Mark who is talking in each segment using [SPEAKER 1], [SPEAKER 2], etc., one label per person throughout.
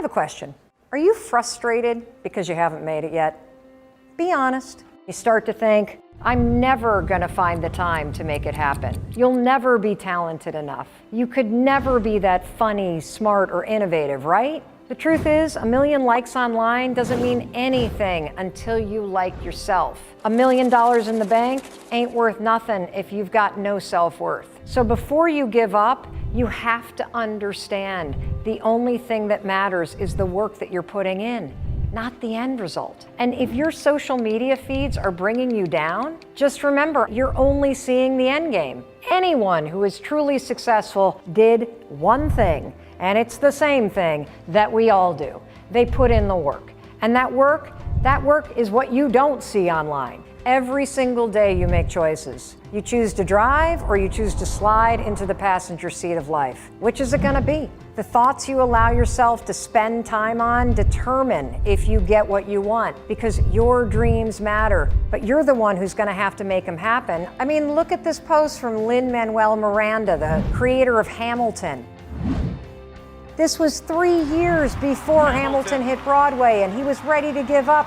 [SPEAKER 1] have a question. Are you frustrated because you haven't made it yet? Be honest. You start to think, I'm never gonna find the time to make it happen. You'll never be talented enough. You could never be that funny, smart, or innovative, right? The truth is, 1 million likes online doesn't mean anything until you like yourself. $1 million in the bank ain't worth nothing if you've got no self-worth. So before you give up, you have to understand the only thing that matters is the work that you're putting in, not the end result. And if your social media feeds are bringing you down, just remember, you're only seeing the end game. Anyone who is truly successful did one thing, and it's the same thing that we all do. They put in the work. And that work is what you don't see online. Every single day you make choices. You choose to drive or you choose to slide into the passenger seat of life. Which is it gonna be? The thoughts you allow yourself to spend time on determine if you get what you want, because your dreams matter, but you're the one who's gonna have to make them happen. I mean, look at this post from Lin-Manuel Miranda, the creator of Hamilton. This was 3 years before Hamilton hit Broadway, and he was ready to give up.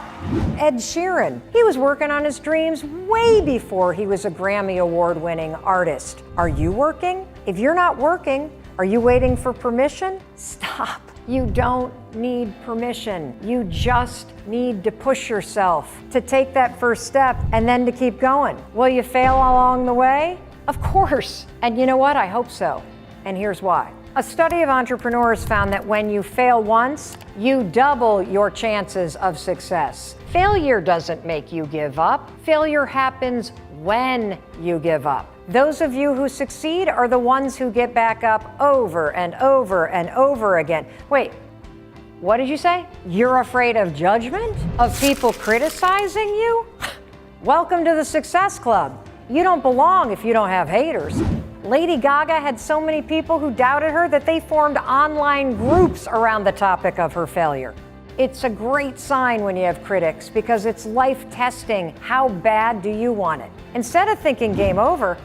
[SPEAKER 1] Ed Sheeran, he was working on his dreams way before he was a Grammy Award-winning artist. Are you working? If you're not working, are you waiting for permission? Stop. You don't need permission. You just need to push yourself, to take that first step, and then to keep going. Will you fail along the way? Of course. And you know what? I hope so. And here's why. A study of entrepreneurs found that when you fail once, you double your chances of success. Failure doesn't make you give up. Failure happens when you give up. Those of you who succeed are the ones who get back up over and over and over again. Wait, what did you say? You're afraid of judgment? Of people criticizing you? Welcome to the Success Club. You don't belong if you don't have haters. Lady Gaga had so many people who doubted her that they formed online groups around the topic of her failure. It's a great sign when you have critics because it's life testing. How bad do you want it? Instead of thinking game over,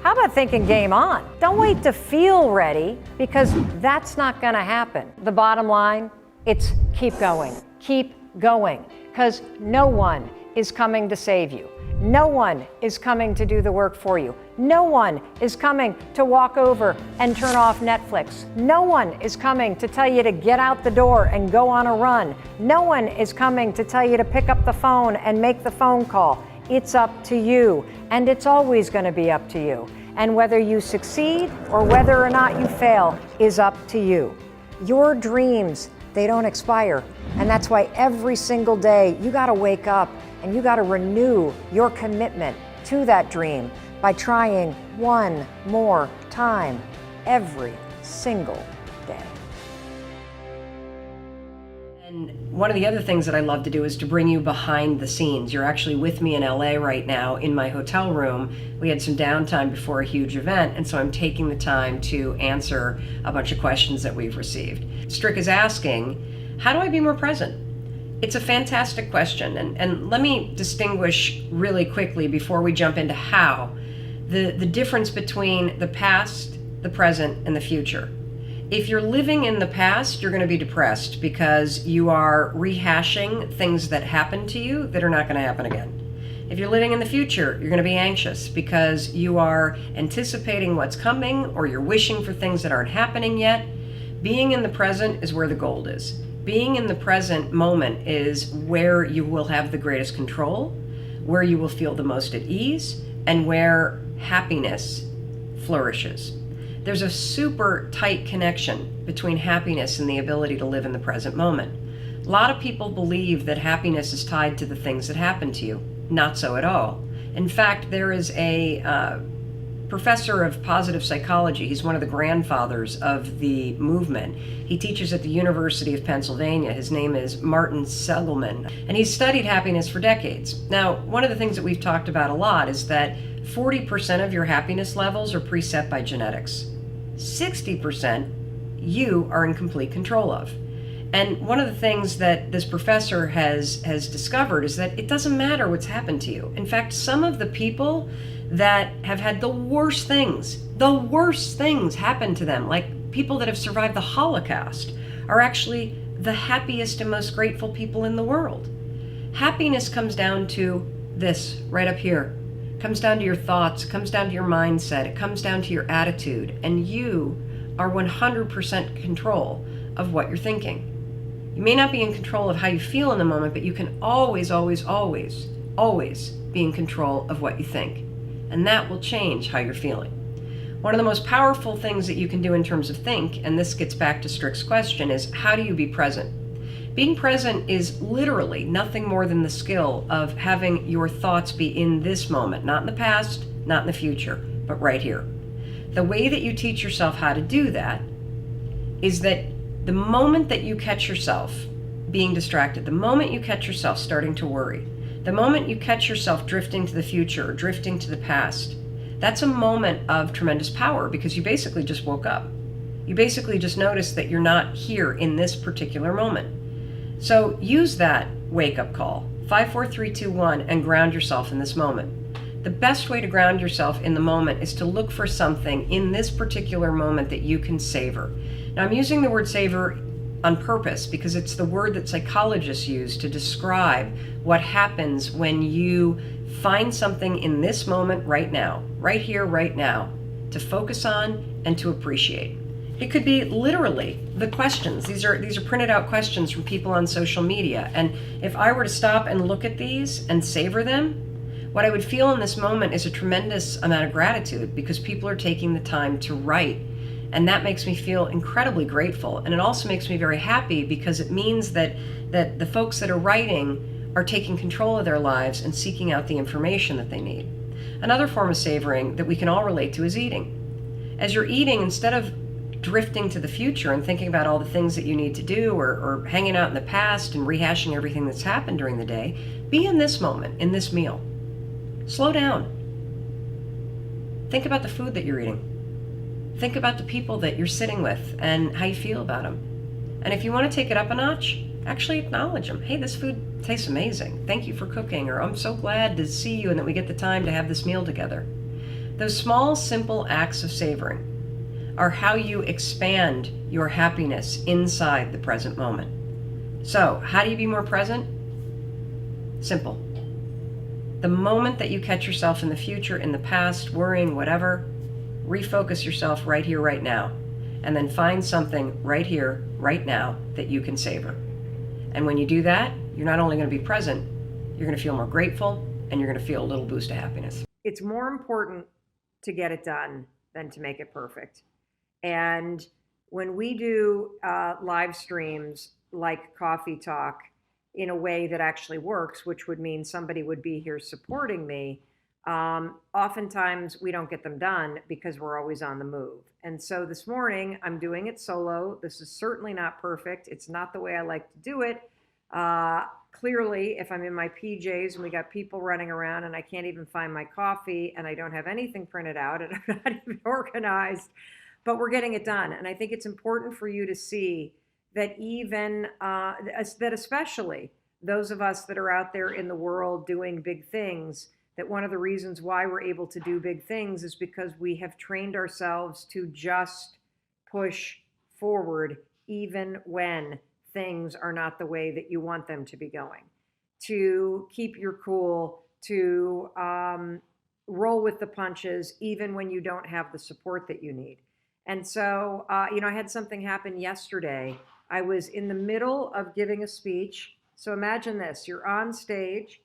[SPEAKER 1] how about thinking game on? Don't wait to feel ready because that's not gonna happen. The bottom line, it's keep going, because no one is coming to save you. No one is coming to do the work for you. No one is coming to walk over and turn off Netflix. No one is coming to tell you to get out the door and go on a run. No one is coming to tell you to pick up the phone and make the phone call. It's up to you, and it's always going to be up to you. And whether you succeed or whether or not you fail is up to you. Your dreams, they don't expire. And that's why every single day you got to wake up and you got to renew your commitment to that dream by trying one more time every single day.
[SPEAKER 2] And one of the other things that I love to do is to bring you behind the scenes. You're actually with me in LA right now in my hotel room. We had some downtime before a huge event, and so I'm taking the time to answer a bunch of questions that we've received. Strick is asking, how do I be more present? It's a fantastic question, and let me distinguish really quickly before we jump into how, the difference between the past, the present, and the future. If you're living in the past, you're going to be depressed because you are rehashing things that happened to you that are not going to happen again. If you're living in the future, you're going to be anxious because you are anticipating what's coming or you're wishing for things that aren't happening yet. Being in the present is where the gold is. Being in the present moment is where you will have the greatest control, where you will feel the most at ease, and where happiness flourishes. There's a super tight connection between happiness and the ability to live in the present moment. A lot of people believe that happiness is tied to the things that happen to you. Not so at all. In fact, there is a professor of positive psychology. He's one of the grandfathers of the movement. He teaches at the University of Pennsylvania. His name is Martin Seligman, and he's studied happiness for decades. Now, one of the things that we've talked about a lot is that 40% of your happiness levels are preset by genetics. 60% you are in complete control of. And one of the things that this professor has discovered is that it doesn't matter what's happened to you. In fact, some of the people that have had the worst things happen to them, like people that have survived the Holocaust, are actually the happiest and most grateful people in the world. Happiness comes down to this right up here. It comes down to your thoughts, it comes down to your mindset, it comes down to your attitude, and you are 100% control of what you're thinking. You may not be in control of how you feel in the moment, but you can always, always, always, always be in control of what you think. And that will change how you're feeling. One of the most powerful things that you can do in terms of think, and this gets back to Strick's question, is how do you be present? Being present is literally nothing more than the skill of having your thoughts be in this moment, not in the past, not in the future, but right here. The way that you teach yourself how to do that is that the moment that you catch yourself being distracted, the moment you catch yourself starting to worry, the moment you catch yourself drifting to the future or drifting to the past, that's a moment of tremendous power because you basically just woke up. You basically just noticed that you're not here in this particular moment. So use that wake-up call, 5, 4, 3, 2, 1, and ground yourself in this moment. The best way to ground yourself in the moment is to look for something in this particular moment that you can savor. Now, I'm using the word savor on purpose because it's the word that psychologists use to describe what happens when you find something in this moment right now, right here, right now, to focus on and to appreciate. It could be literally the questions. These are printed out questions from people on social media. And if I were to stop and look at these and savor them, what I would feel in this moment is a tremendous amount of gratitude because people are taking the time to write. And that makes me feel incredibly grateful. And it also makes me very happy because it means that the folks that are writing are taking control of their lives and seeking out the information that they need. Another form of savoring that we can all relate to is eating. As you're eating, instead of drifting to the future and thinking about all the things that you need to do or hanging out in the past and rehashing everything that's happened during the day, be in this moment, in this meal. Slow down. Think about the food that you're eating. Think about the people that you're sitting with and how you feel about them. And if you want to take it up a notch, actually acknowledge them. Hey, this food tastes amazing. Thank you for cooking. Or I'm so glad to see you and that we get the time to have this meal together. Those small, simple acts of savoring are how you expand your happiness inside the present moment. So, how do you be more present? Simple. The moment that you catch yourself in the future, in the past, worrying, whatever, refocus yourself right here, right now, and then find something right here, right now that you can savor. And when you do that, you're not only going to be present, you're going to feel more grateful, and you're going to feel a little boost of happiness.
[SPEAKER 1] It's more important to get it done than to make it perfect. And when we do live streams like Coffee Talk in a way that actually works, which would mean somebody would be here supporting me, oftentimes we don't get them done because we're always on the move. And so this morning I'm doing it solo. This is certainly not perfect. It's not the way I like to do it. Clearly, if I'm in my PJs and we got people running around and I can't even find my coffee and I don't have anything printed out and I'm not even organized, but we're getting it done. And I think it's important for you to see that even, that especially those of us that are out there in the world doing big things, that one of the reasons why we're able to do big things is because we have trained ourselves to just push forward even when things are not the way that you want them to be going, to keep your cool, to roll with the punches even when you don't have the support that you need. And so, I had something happen yesterday. I was in the middle of giving a speech. So imagine this, you're on stage.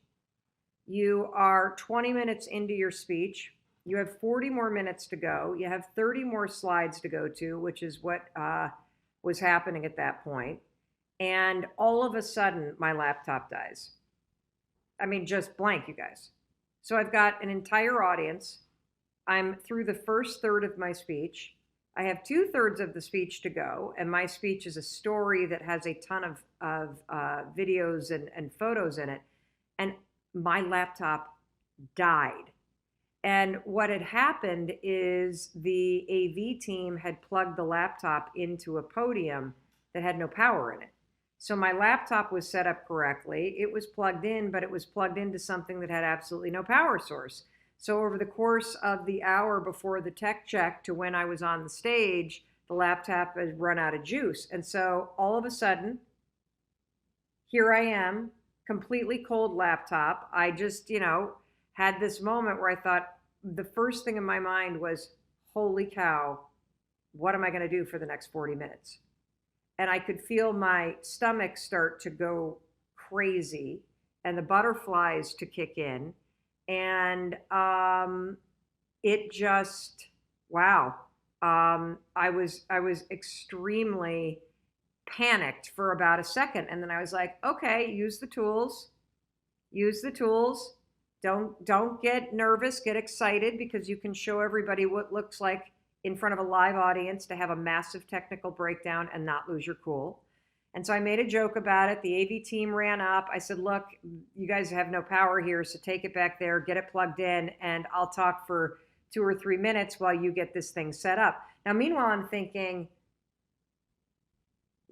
[SPEAKER 1] You are 20 minutes into your speech. You have 40 more minutes to go. You have 30 more slides to go to, which is what was happening at that point. And all of a sudden, my laptop dies. I mean, just blank, you guys. So I've got an entire audience. I'm through the first third of my speech. I have 2/3 of the speech to go. And my speech is a story that has a ton of videos and photos in it. And my laptop died. And what had happened is the AV team had plugged the laptop into a podium that had no power in it. So my laptop was set up correctly. It was plugged in, but it was plugged into something that had absolutely no power source. So over the course of the hour before the tech check to when I was on the stage, the laptop had run out of juice. And so all of a sudden, here I am, completely cold laptop. I just, had this moment where I thought the first thing in my mind was, holy cow, what am I going to do for the next 40 minutes? And I could feel my stomach start to go crazy and the butterflies to kick in. And it just, wow. I was extremely panicked for about a second. And then I was like, okay, use the tools. Use the tools. Don't get nervous, get excited, because you can show everybody what looks like in front of a live audience to have a massive technical breakdown and not lose your cool. And so I made a joke about it. The AV team ran up. I said, look, you guys have no power here, so take it back there, get it plugged in, and I'll talk for 2 or 3 minutes while you get this thing set up. Now, meanwhile, I'm thinking,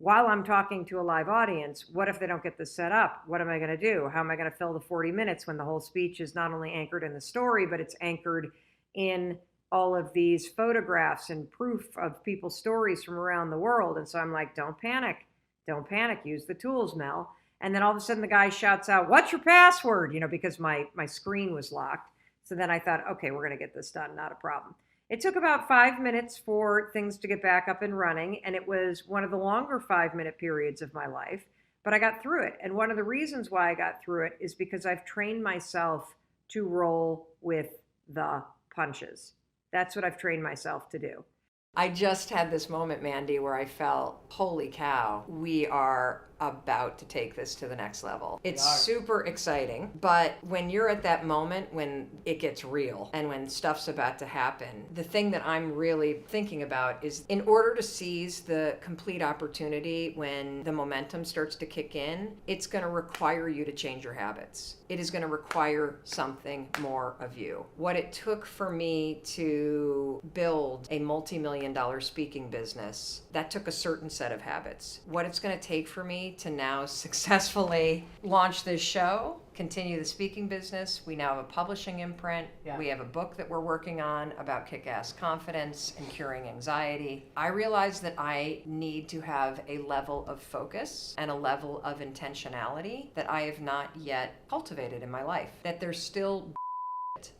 [SPEAKER 1] while I'm talking to a live audience, what if they don't get this set up? What am I going to do? How am I going to fill the 40 minutes when the whole speech is not only anchored in the story, but it's anchored in all of these photographs and proof of people's stories from around the world? And so I'm like, don't panic. Don't panic. Use the tools, Mel. And then all of a sudden the guy shouts out, what's your password? Because my screen was locked. So then I thought, okay, we're going to get this done. Not a problem. It took about 5 minutes for things to get back up and running. And it was one of the longer 5-minute periods of my life, but I got through it. And one of the reasons why I got through it is because I've trained myself to roll with the punches. That's what I've trained myself to do. I just had this moment, Mandy, where I felt, holy cow, we are about to take this to the next level. It's super exciting, but when you're at that moment when it gets real and when stuff's about to happen, the thing that I'm really thinking about is, in order to seize the complete opportunity when the momentum starts to kick in, it's going to require you to change your habits. It is going to require something more of you. What it took for me to build a multi-million-dollar speaking business, that took a certain set of habits. What it's going to take for me to now successfully launch this show, continue the speaking business. We now have a publishing imprint. Yeah. We have a book that we're working on about kick-ass confidence and curing anxiety. I realized that I need to have a level of focus and a level of intentionality that I have not yet cultivated in my life. That there's still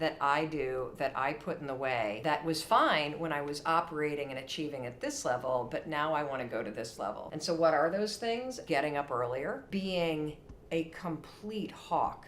[SPEAKER 1] that I do, that I put in the way, that was fine when I was operating and achieving at this level, but now I want to go to this level. And so what are those things? Getting up earlier, being a complete hawk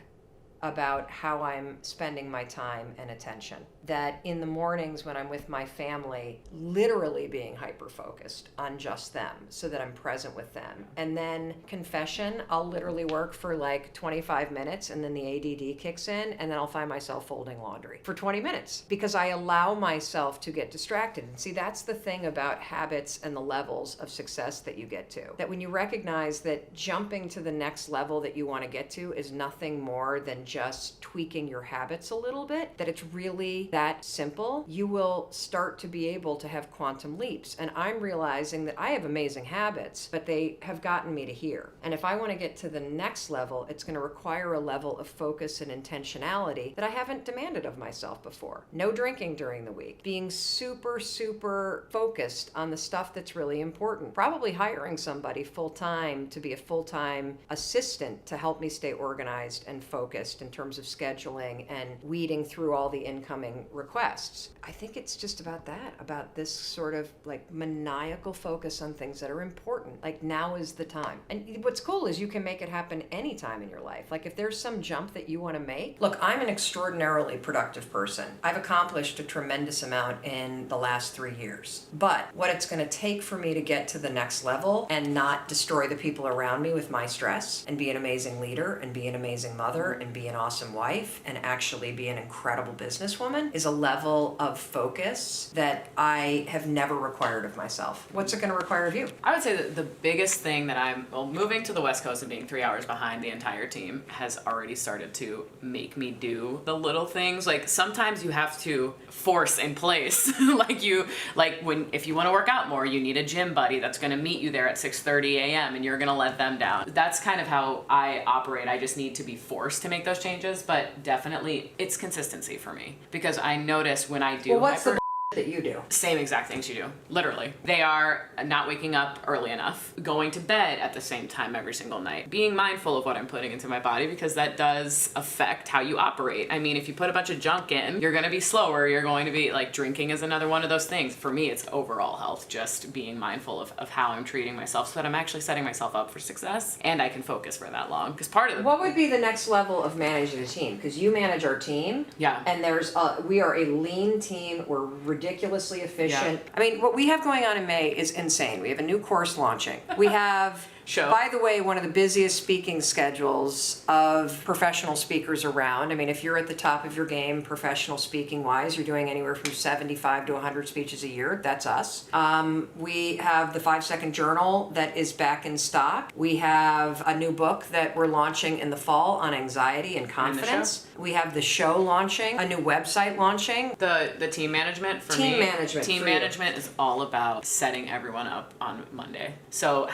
[SPEAKER 1] about how I'm spending my time and attention. That in the mornings when I'm with my family, literally being hyper-focused on just them so that I'm present with them. And then confession, I'll literally work for like 25 minutes and then the ADD kicks in and then I'll find myself folding laundry for 20 minutes because I allow myself to get distracted. And see, that's the thing about habits and the levels of success that you get to. That when you recognize that jumping to the next level that you want to get to is nothing more than just tweaking your habits a little bit, that it's really that simple, you will start to be able to have quantum leaps. And I'm realizing that I have amazing habits, but they have gotten me to here. And if I want to get to the next level, it's going to require a level of focus and intentionality that I haven't demanded of myself before. No drinking during the week, being super, super focused on the stuff that's really important. Probably hiring somebody full-time to be a full-time assistant to help me stay organized and focused in terms of scheduling and weeding through all the incoming requests. I think it's just about that, about this sort of like maniacal focus on things that are important. Like, now is the time. And what's cool is you can make it happen anytime in your life. Like, if there's some jump that you want to make. Look, I'm an extraordinarily productive person. I've accomplished a tremendous amount in the last 3 years. But what it's going to take for me to get to the next level and not destroy the people around me with my stress, and be an amazing leader and be an amazing mother and be an awesome wife and actually be an incredible businesswoman, is a level of focus that I have never required of myself. What's it going to require of you?
[SPEAKER 3] I would say that the biggest thing that moving to the West Coast and being 3 hours behind the entire team has already started to make me do the little things. Like, sometimes you have to force in place. if you want to work out more, you need a gym buddy that's going to meet you there at 6:30 a.m. and you're going to let them down. That's kind of how I operate. I just need to be forced to make those changes, but definitely it's consistency for me, because I notice when I do.
[SPEAKER 1] Well, what's the
[SPEAKER 2] that you do.
[SPEAKER 3] Same exact things you do, literally. They are not waking up early enough, going to bed at the same time every single night, being mindful of what I'm putting into my body, because that does affect how you operate. I mean, if you put a bunch of junk in, you're going to be slower. You're going to be like, drinking is another one of those things. For me, it's overall health, just being mindful of how I'm treating myself so that I'm actually setting myself up for success and I can focus for that long. Because part of the...
[SPEAKER 2] What would be the next level of managing a team? Because you manage our team.
[SPEAKER 3] Yeah.
[SPEAKER 2] And we are a lean team. We're ridiculously efficient. Yeah. I mean, what we have going on in May is insane. We have a new course launching. We have... By the way, one of the busiest speaking schedules of professional speakers around. I mean, if you're at the top of your game, professional speaking wise, you're doing anywhere from 75 to 100 speeches a year. That's us. We have the 5-second journal that is back in stock. We have a new book that we're launching in the fall on anxiety and confidence. We have the show launching, a new website launching.
[SPEAKER 3] The team management for
[SPEAKER 2] team
[SPEAKER 3] me.
[SPEAKER 2] Management
[SPEAKER 3] team management is all about setting everyone up on Monday. So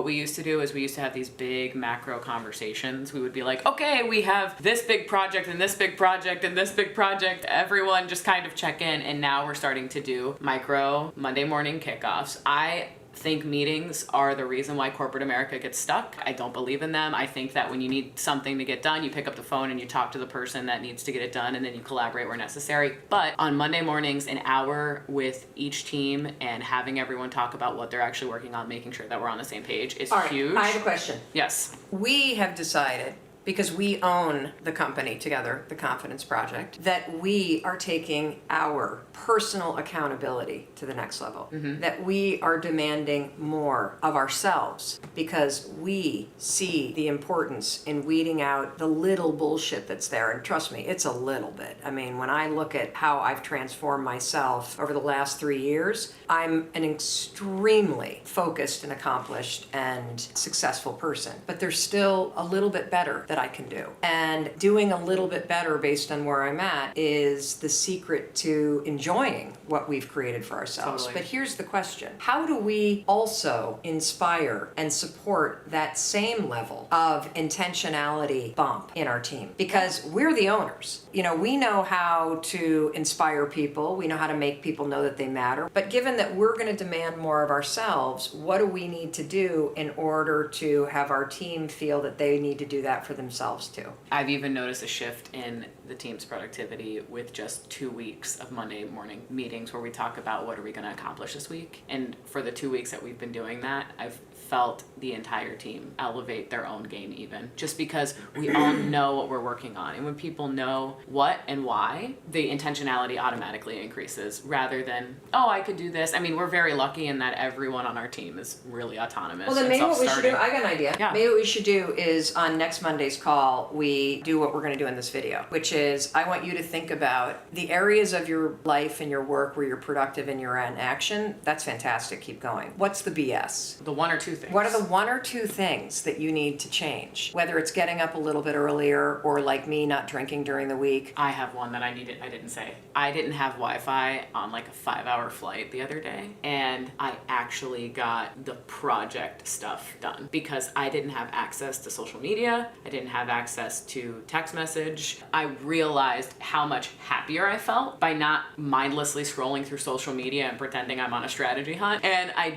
[SPEAKER 3] what we used to do is we used to have these big macro conversations. We would be like, okay, we have this big project and this big project and this big project. Everyone just kind of check in. And now we're starting to do micro Monday morning kickoffs. I think meetings are the reason why corporate America gets stuck. I don't believe in them. I think that when you need something to get done, you pick up the phone and you talk to the person that needs to get it done, and then you collaborate where necessary. But on Monday mornings, an hour with each team and having everyone talk about what they're actually working on, making sure that we're on the same page is huge.
[SPEAKER 2] I have a question.
[SPEAKER 3] Yes.
[SPEAKER 2] We have decided, because we own the company together, the Confidence Project, that we are taking our personal accountability to the next level. That we are demanding more of ourselves because we see the importance in weeding out the little bullshit that's there. And trust me, it's a little bit. I mean, when I look at how I've transformed myself over the last 3 years, I'm an extremely focused and accomplished and successful person. But there's still a little bit better that I can do. And doing a little bit better based on where I'm at is the secret to enjoying what we've created for ourselves.
[SPEAKER 3] Totally.
[SPEAKER 2] But here's the question. How do we also inspire and support that same level of intentionality bump in our team? Because we're the owners. You know, we know how to inspire people. We know how to make people know that they matter. But given that we're going to demand more of ourselves, what do we need to do in order to have our team feel that they need to do that for themselves too?
[SPEAKER 3] I've even noticed a shift in the team's productivity with just 2 weeks of Monday morning meetings where we talk about what are we going to accomplish this week. And for the 2 weeks that we've been doing that, I've felt the entire team elevate their own game even, just because we all know what we're working on. And when people know what and why, the intentionality automatically increases rather than, oh, I could do this. I mean, we're very lucky in that everyone on our team is really autonomous.
[SPEAKER 2] Well, then maybe what we should do, I got an idea.
[SPEAKER 3] Yeah.
[SPEAKER 2] Maybe what we should do is on next Monday's call, we do what we're going to do in this video, which is I want you to think about the areas of your life and your work where you're productive and you're in action. That's fantastic. Keep going. What's the BS?
[SPEAKER 3] The one or two things.
[SPEAKER 2] What are the 1 or 2 things that you need to change? Whether it's getting up a little bit earlier or like me, not drinking during the week.
[SPEAKER 3] I have one that I didn't say. I didn't have Wi-Fi on like a 5-hour flight the other day, and I actually got the project stuff done because I didn't have access to social media. I didn't have access to text message. I realized how much happier I felt by not mindlessly scrolling through social media and pretending I'm on a strategy hunt. And I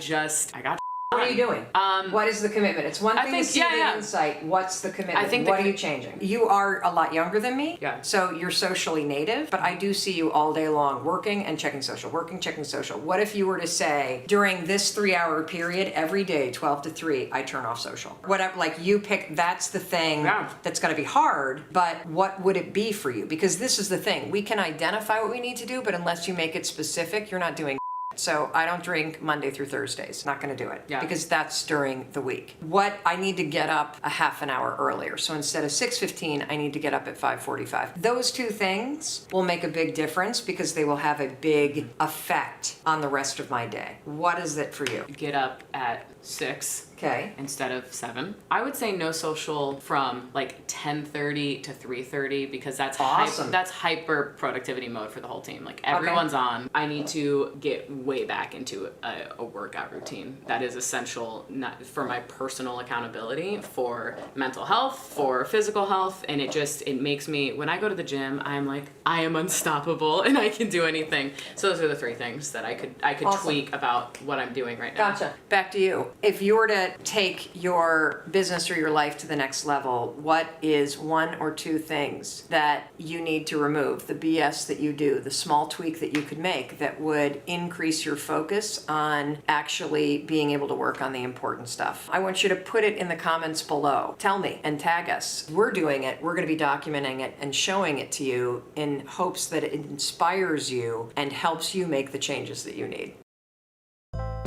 [SPEAKER 3] got
[SPEAKER 2] What are you doing? What is the commitment? It's one thing to see the insight. What's the commitment? What are you changing? You are a lot younger than me, so you're socially native, but I do see you all day long working and checking social, checking social. What if you were to say, during this 3-hour period, every day, 12 to 3, I turn off social? Whatever, like you pick, that's the thing that's going to be hard, but what would it be for you? Because this is the thing. We can identify what we need to do, but unless you make it specific, you're not doing. So I don't drink Monday through Thursdays. Not going to do it because that's during the week. What I need to get up a half an hour earlier. So instead of 6:15, I need to get up at 5:45. Those 2 things will make a big difference because they will have a big effect on the rest of my day. What is it for you?
[SPEAKER 3] Get up at 6.
[SPEAKER 2] Okay.
[SPEAKER 3] instead of 7. I would say no social from like 10:30 to 3:30 because that's
[SPEAKER 2] Awesome.
[SPEAKER 3] that's hyper productivity mode for the whole team. Like everyone's on. I need to get way back into a workout routine that is essential not for my personal accountability, for mental health, for physical health, and it makes me, when I go to the gym, I'm like, I am unstoppable and I can do anything. So those are the 3 things that I could
[SPEAKER 2] Awesome.
[SPEAKER 3] tweak about what I'm doing right now.
[SPEAKER 2] Gotcha. Back to you. If you were to take your business or your life to the next level, what is 1 or 2 things that you need to remove? The BS that you do, the small tweak that you could make that would increase your focus on actually being able to work on the important stuff. I want you to put it in the comments below. Tell me and tag us. We're doing it. We're going to be documenting it and showing it to you in hopes that it inspires you and helps you make the changes that you need.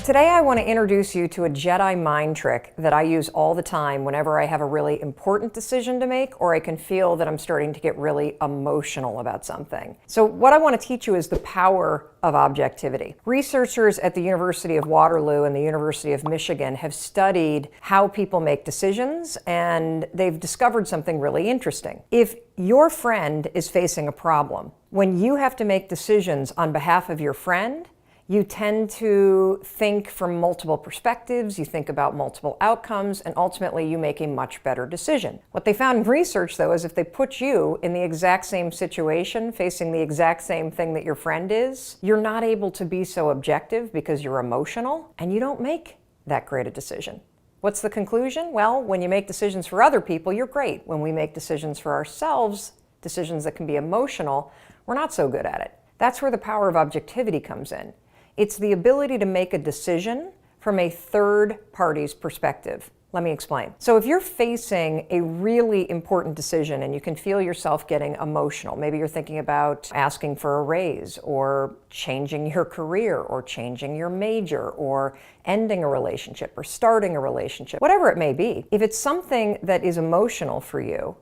[SPEAKER 1] Today I want to introduce you to a Jedi mind trick that I use all the time whenever I have a really important decision to make or I can feel that I'm starting to get really emotional about something. So what I want to teach you is the power of objectivity. Researchers at the University of Waterloo and the University of Michigan have studied how people make decisions, and they've discovered something really interesting. If your friend is facing a problem, when you have to make decisions on behalf of your friend, you tend to think from multiple perspectives, you think about multiple outcomes, and ultimately you make a much better decision. What they found in research, though, is if they put you in the exact same situation, facing the exact same thing that your friend is, you're not able to be so objective because you're emotional, and you don't make that great a decision. What's the conclusion? Well, when you make decisions for other people, you're great. When we make decisions for ourselves, decisions that can be emotional, we're not so good at it. That's where the power of objectivity comes in. It's the ability to make a decision from a third party's perspective. Let me explain. So if you're facing a really important decision and you can feel yourself getting emotional, maybe you're thinking about asking for a raise or changing your career or changing your major or ending a relationship or starting a relationship, whatever it may be, if it's something that is emotional for you,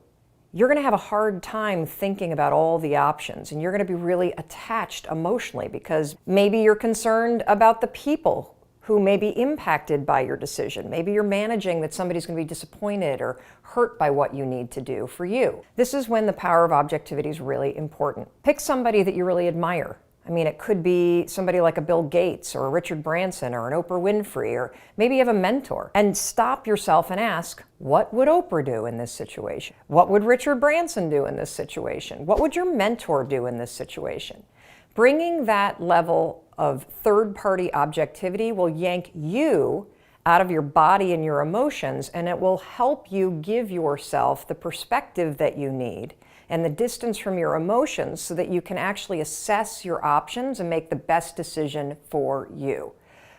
[SPEAKER 1] you're going to have a hard time thinking about all the options, and you're going to be really attached emotionally because maybe you're concerned about the people who may be impacted by your decision. Maybe you're managing that somebody's going to be disappointed or hurt by what you need to do for you. This is when the power of objectivity is really important. Pick somebody that you really admire. I mean, it could be somebody like a Bill Gates or a Richard Branson or an Oprah Winfrey, or maybe you have a mentor. And stop yourself and ask, what would Oprah do in this situation? What would Richard Branson do in this situation? What would your mentor do in this situation? Bringing that level of third-party objectivity will yank you out of your body and your emotions, and it will help you give yourself the perspective that you need and the distance from your emotions so that you can actually assess your options and make the best decision for you.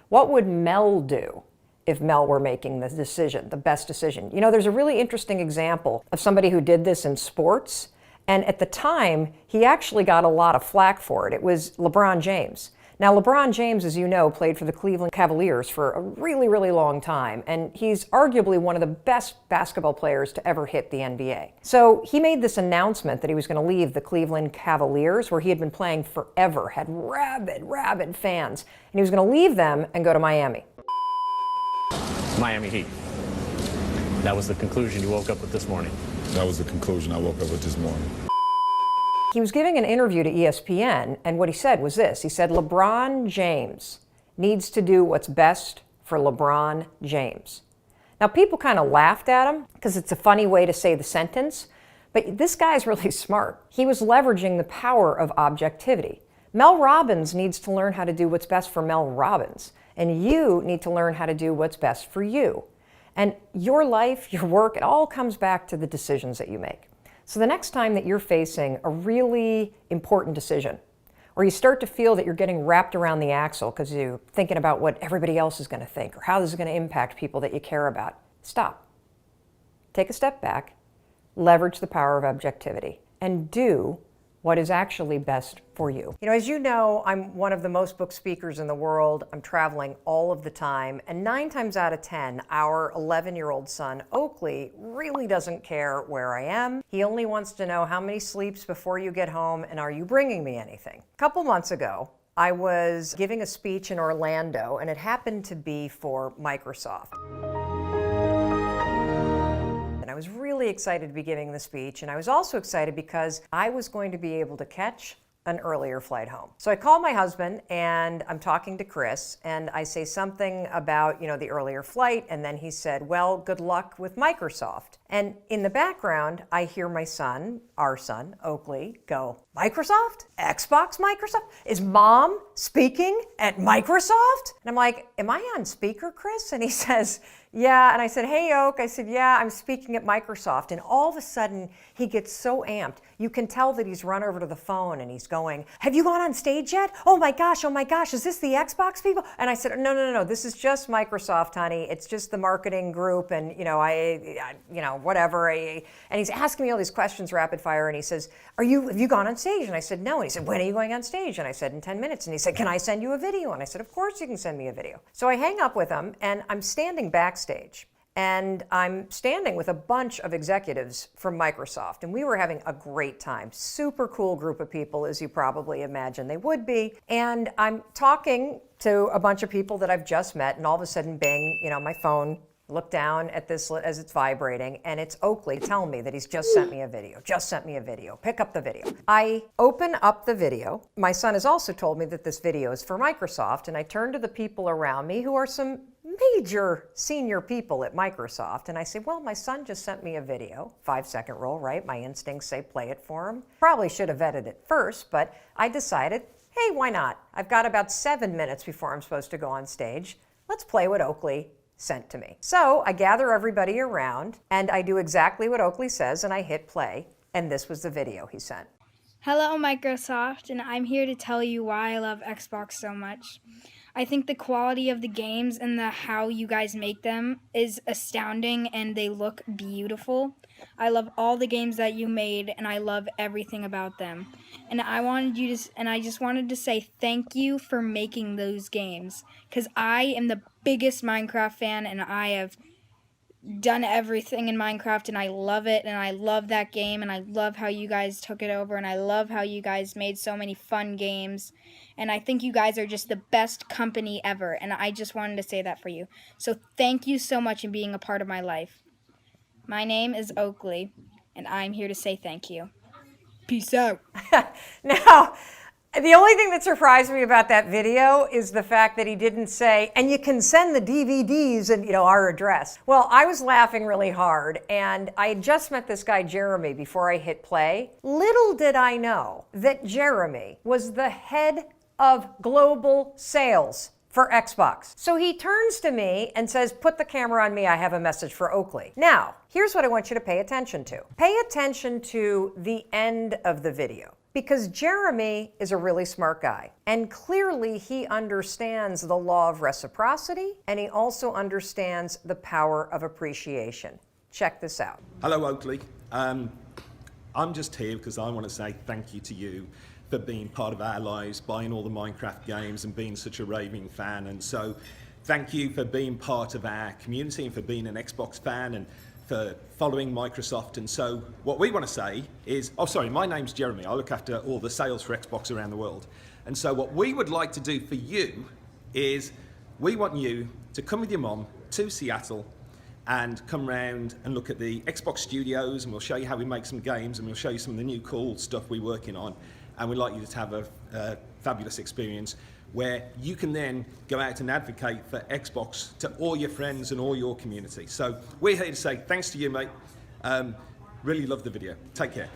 [SPEAKER 1] What would Mel do if Mel were making the decision, the best decision? You know, there's a really interesting example of somebody who did this in sports, and at the time, he actually got a lot of flack for it. It was LeBron James. Now, LeBron James, as you know, played for the Cleveland Cavaliers for a really, really long time, and he's arguably one of the best basketball players to ever hit the NBA. So he made this announcement that he was going to leave the Cleveland Cavaliers, where he had been playing forever, had rabid fans, and he was going to leave them and go to Miami.
[SPEAKER 4] Miami Heat. That was the conclusion you woke up with this morning.
[SPEAKER 5] That was the conclusion I woke up with this morning.
[SPEAKER 1] He was giving an interview to ESPN, and what he said was this. He said, LeBron James needs to do what's best for LeBron James. Now, people kind of laughed at him because it's a funny way to say the sentence, but this guy's really smart. He was leveraging the power of objectivity. Mel Robbins needs to learn how to do what's best for Mel Robbins, and you need to learn how to do what's best for you. And your life, your work, it all comes back to the decisions that you make. So the next time that you're facing a really important decision, or you start to feel that you're getting wrapped around the axle because you're thinking about what everybody else is going to think or how this is going to impact people that you care about, stop. Take a step back, leverage the power of objectivity, and do what is actually best for you. You know, as you know, I'm one of the most booked speakers in the world. I'm traveling all of the time, and 9 times out of 10, our 11-year-old son, Oakley, really doesn't care where I am. He only wants to know how many sleeps before you get home, and are you bringing me anything? A couple months ago, I was giving a speech in Orlando, and it happened to be for Microsoft. really excited to be giving the speech, and I was also excited because I was going to be able to catch an earlier flight home. So I called my husband and I'm talking to Chris and I say something about, the earlier flight, and then he said, well, good luck with Microsoft. And in the background, I hear my son, our son, Oakley, go, Microsoft? Xbox Microsoft? Is mom speaking at Microsoft? And I'm like, am I on speaker, Chris? And he says, yeah. And I said, hey, Oak. I said, yeah, I'm speaking at Microsoft. And all of a sudden, he gets so amped. You can tell that he's run over to the phone and he's going, have you gone on stage yet? Oh my gosh, is this the Xbox people? And I said, no, this is just Microsoft, honey. It's just the marketing group and, whatever. And he's asking me all these questions rapid fire and he says, have you gone on stage? And I said, no. And he said, when are you going on stage? And I said, in 10 minutes. And he said, can I send you a video? And I said, of course you can send me a video. So I hang up with him and I'm standing backstage. And I'm standing with a bunch of executives from Microsoft, and we were having a great time. Super cool group of people, as you probably imagine they would be. And I'm talking to a bunch of people that I've just met, and all of a sudden, bing, my phone, look down at this as it's vibrating, and it's Oakley telling me that he's just sent me a video, pick up the video. I open up the video. My son has also told me that this video is for Microsoft, and I turn to the people around me who are some major senior people at Microsoft, and I say, well, my son just sent me a video, 5-second rule, right? My instincts say play it for him. Probably should have edited it first, but I decided, hey, why not? I've got about 7 minutes before I'm supposed to go on stage. Let's play what Oakley sent to me. So I gather everybody around and I do exactly what Oakley says and I hit play, and this was the video he sent.
[SPEAKER 6] Hello, Microsoft, and I'm here to tell you why I love Xbox so much. I think the quality of the games and how you guys make them is astounding and they look beautiful. I love all the games that you made and I love everything about them. And I just wanted to say thank you for making those games, because I am the biggest Minecraft fan and I have done everything in Minecraft and I love it and I love that game and I love how you guys took it over and I love how you guys made so many fun games, and I think you guys are just the best company ever, and I just wanted to say that for you. So thank you so much for being a part of my life. My name is Oakley and I'm here to say thank you. Peace out.
[SPEAKER 1] Now, the only thing that surprised me about that video is the fact that he didn't say, and you can send the DVDs and, our address. Well, I was laughing really hard, and I had just met this guy, Jeremy, before I hit play. Little did I know that Jeremy was the head of global sales for Xbox. So he turns to me and says, put the camera on me, I have a message for Oakley. Now, here's what I want you to pay attention to. Pay attention to the end of the video, because Jeremy is a really smart guy. And clearly he understands the law of reciprocity, and he also understands the power of appreciation. Check this out.
[SPEAKER 7] Hello, Oakley. I'm just here because I want to say thank you to you for being part of our lives, buying all the Minecraft games and being such a raving fan. And so thank you for being part of our community and for being an Xbox fan and for following Microsoft. And so what we want to say is, my name's Jeremy. I look after all the sales for Xbox around the world. And so what we would like to do for you is we want you to come with your mom to Seattle and come round and look at the Xbox studios, and we'll show you how we make some games, and we'll show you some of the new cool stuff we're working on. And we'd like you to have a fabulous experience where you can then go out and advocate for Xbox to all your friends and all your community. So we're here to say thanks to you, mate. Really love the video. Take care.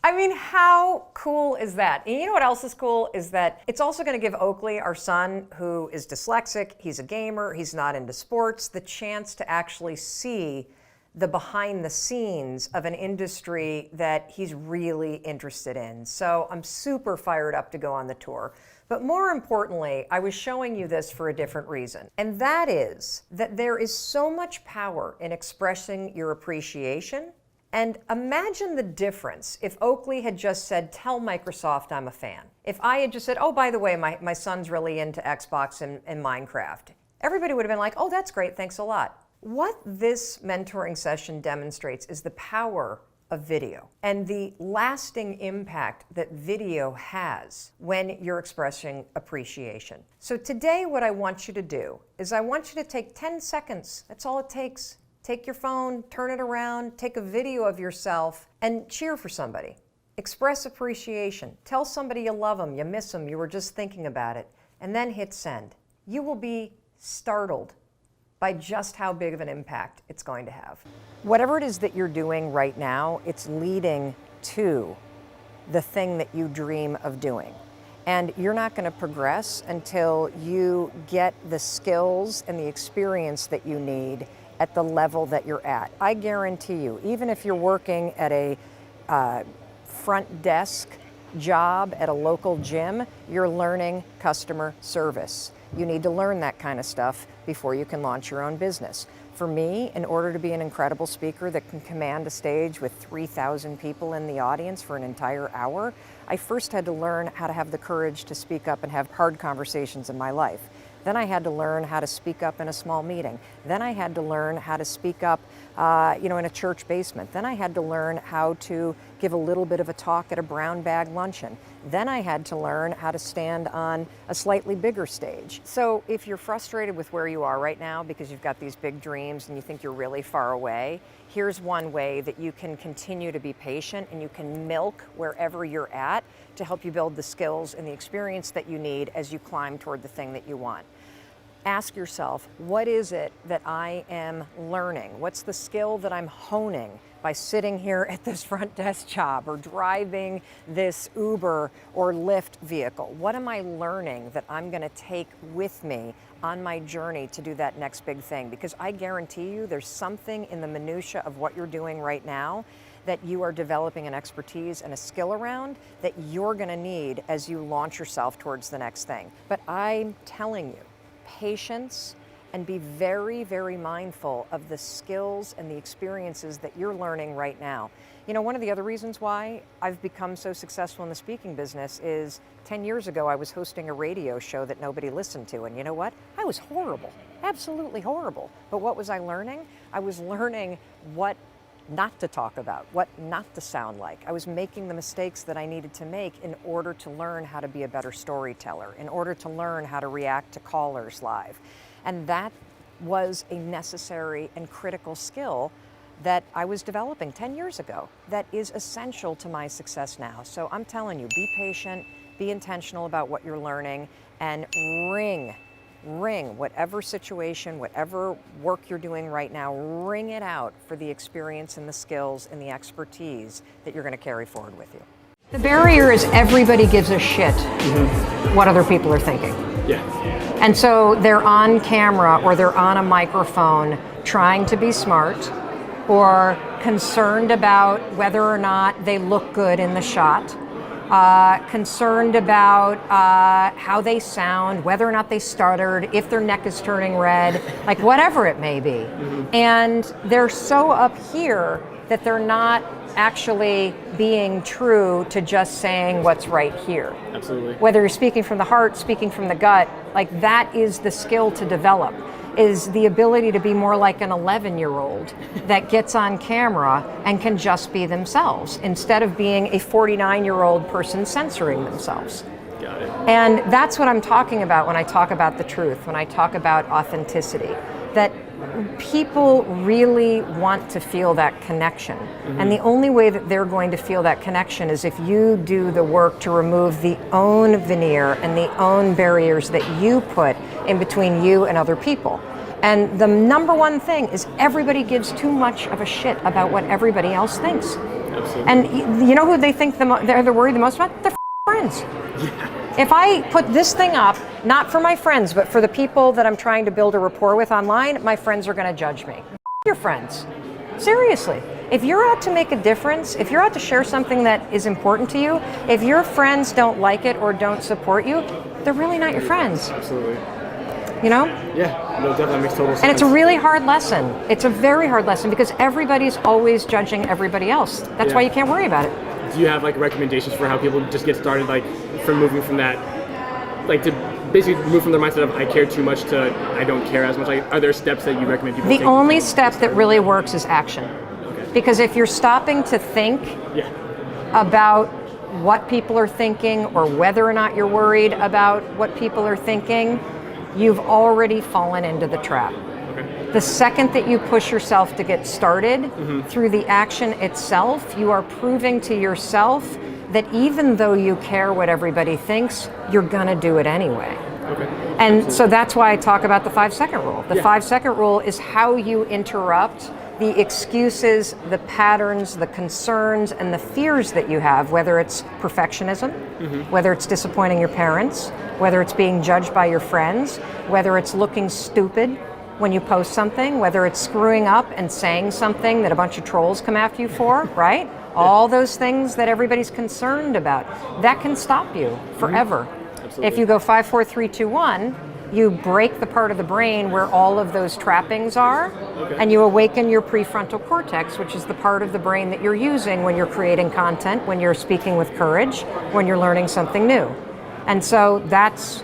[SPEAKER 1] I mean, how cool is that? And you know what else is cool is that it's also going to give Oakley, our son, who is dyslexic, he's a gamer, he's not into sports, the chance to actually see the behind the scenes of an industry that he's really interested in. So I'm super fired up to go on the tour. But more importantly, I was showing you this for a different reason. And that is that there is so much power in expressing your appreciation. And imagine the difference if Oakley had just said, tell Microsoft I'm a fan. If I had just said, oh, by the way, my son's really into Xbox and Minecraft. Everybody would have been like, oh, that's great, thanks a lot. What this mentoring session demonstrates is the power of video and the lasting impact that video has when you're expressing appreciation. So today what I want you to do is I want you to take 10 seconds, that's all it takes, Take your phone, turn it around, take a video of yourself, and cheer for somebody. Express appreciation. Tell somebody you love them, you miss them, you were just thinking about it, and then hit send. You will be startled by just how big of an impact it's going to have. Whatever it is that you're doing right now, it's leading to the thing that you dream of doing. And you're not going to progress until you get the skills and the experience that you need at the level that you're at. I guarantee you, even if you're working at a front desk job at a local gym, you're learning customer service. You need to learn that kind of stuff before you can launch your own business. For me, in order to be an incredible speaker that can command a stage with 3,000 people in the audience for an entire hour, I first had to learn how to have the courage to speak up and have hard conversations in my life. Then I had to learn how to speak up in a small meeting. Then I had to learn how to speak up in a church basement. Then I had to learn how to give a little bit of a talk at a brown bag luncheon. Then I had to learn how to stand on a slightly bigger stage. So if you're frustrated with where you are right now because you've got these big dreams and you think you're really far away, here's one way that you can continue to be patient and you can milk wherever you're at to help you build the skills and the experience that you need as you climb toward the thing that you want. Ask yourself, what is it that I am learning? What's the skill that I'm honing by sitting here at this front desk job or driving this Uber or Lyft vehicle? What am I learning that I'm going to take with me on my journey to do that next big thing? Because I guarantee you there's something in the minutia of what you're doing right now that you are developing an expertise and a skill around that you're going to need as you launch yourself towards the next thing. But I'm telling you, patience, and be very, very mindful of the skills and the experiences that you're learning right now. You know, one of the other reasons why I've become so successful in the speaking business is 10 years ago I was hosting a radio show that nobody listened to, and you know what? I was horrible, absolutely horrible. But what was I learning? I was learning what not to talk about, what not to sound like. I was making the mistakes that I needed to make in order to learn how to be a better storyteller, in order to learn how to react to callers live. And that was a necessary and critical skill that I was developing 10 years ago that is essential to my success now. So I'm telling you, be patient, be intentional about what you're learning, and ring whatever situation, whatever work you're doing right now, ring it out for the experience and the skills and the expertise that you're going to carry forward with you. The barrier is everybody gives a shit what other people are thinking.
[SPEAKER 8] Yeah.
[SPEAKER 1] And so they're on camera or they're on a microphone trying to be smart or concerned about whether or not they look good in the shot. Concerned about how they sound, whether or not they stuttered, if their neck is turning red, like whatever it may be. And they're so up here that they're not actually being true to just saying what's right here.
[SPEAKER 8] Absolutely.
[SPEAKER 1] Whether you're speaking from the heart, speaking from the gut, like that is the skill to develop, is the ability to be more like an 11-year-old that gets on camera and can just be themselves instead of being a 49-year-old person censoring themselves.
[SPEAKER 8] Got it.
[SPEAKER 1] And that's what I'm talking about when I talk about the truth, when I talk about authenticity, that people really want to feel that connection. And the only way that they're going to feel that connection is if you do the work to remove the own veneer and the own barriers that you put in between you and other people. And the number one thing is everybody gives too much of a shit about what everybody else thinks.
[SPEAKER 8] Absolutely.
[SPEAKER 1] And you know who they think they're worried the most about? Their friends.
[SPEAKER 8] Yeah.
[SPEAKER 1] If I put this thing up, not for my friends, but for the people that I'm trying to build a rapport with online, my friends are going to judge me. Your friends. Seriously. If you're out to make a difference, if you're out to share something that is important to you, if your friends don't like it or don't support you, they're really not your friends.
[SPEAKER 8] Absolutely.
[SPEAKER 1] You know?
[SPEAKER 8] Yeah, no, definitely makes total sense.
[SPEAKER 1] And it's a really hard lesson. It's a very hard lesson because everybody's always judging everybody else. That's why you can't worry about it.
[SPEAKER 8] Do you have like recommendations for how people just get started, like from moving from that, like to basically move from their mindset of I care too much to I don't care as much? Like, are there steps that you recommend people take?
[SPEAKER 1] The only step that really works is action.
[SPEAKER 8] Okay.
[SPEAKER 1] Because if you're stopping to think about what people are thinking or whether or not you're worried about what people are thinking, you've already fallen into the trap.
[SPEAKER 8] Okay.
[SPEAKER 1] The second that you push yourself to get started through the action itself, you are proving to yourself that even though you care what everybody thinks, you're gonna do it anyway.
[SPEAKER 8] Okay.
[SPEAKER 1] And so that's why I talk about the 5-second rule. The 5-second rule is how you interrupt the excuses, the patterns, the concerns, and the fears that you have, whether it's perfectionism, whether it's disappointing your parents, whether it's being judged by your friends, whether it's looking stupid when you post something, whether it's screwing up and saying something that a bunch of trolls come after you for, right? All those things that everybody's concerned about, that can stop you forever. If you go 5, 4, 3, 2, 1, you break the part of the brain where all of those trappings are, and you awaken your prefrontal cortex, which is the part of the brain that you're using when you're creating content, when you're speaking with courage, when you're learning something new. And so that's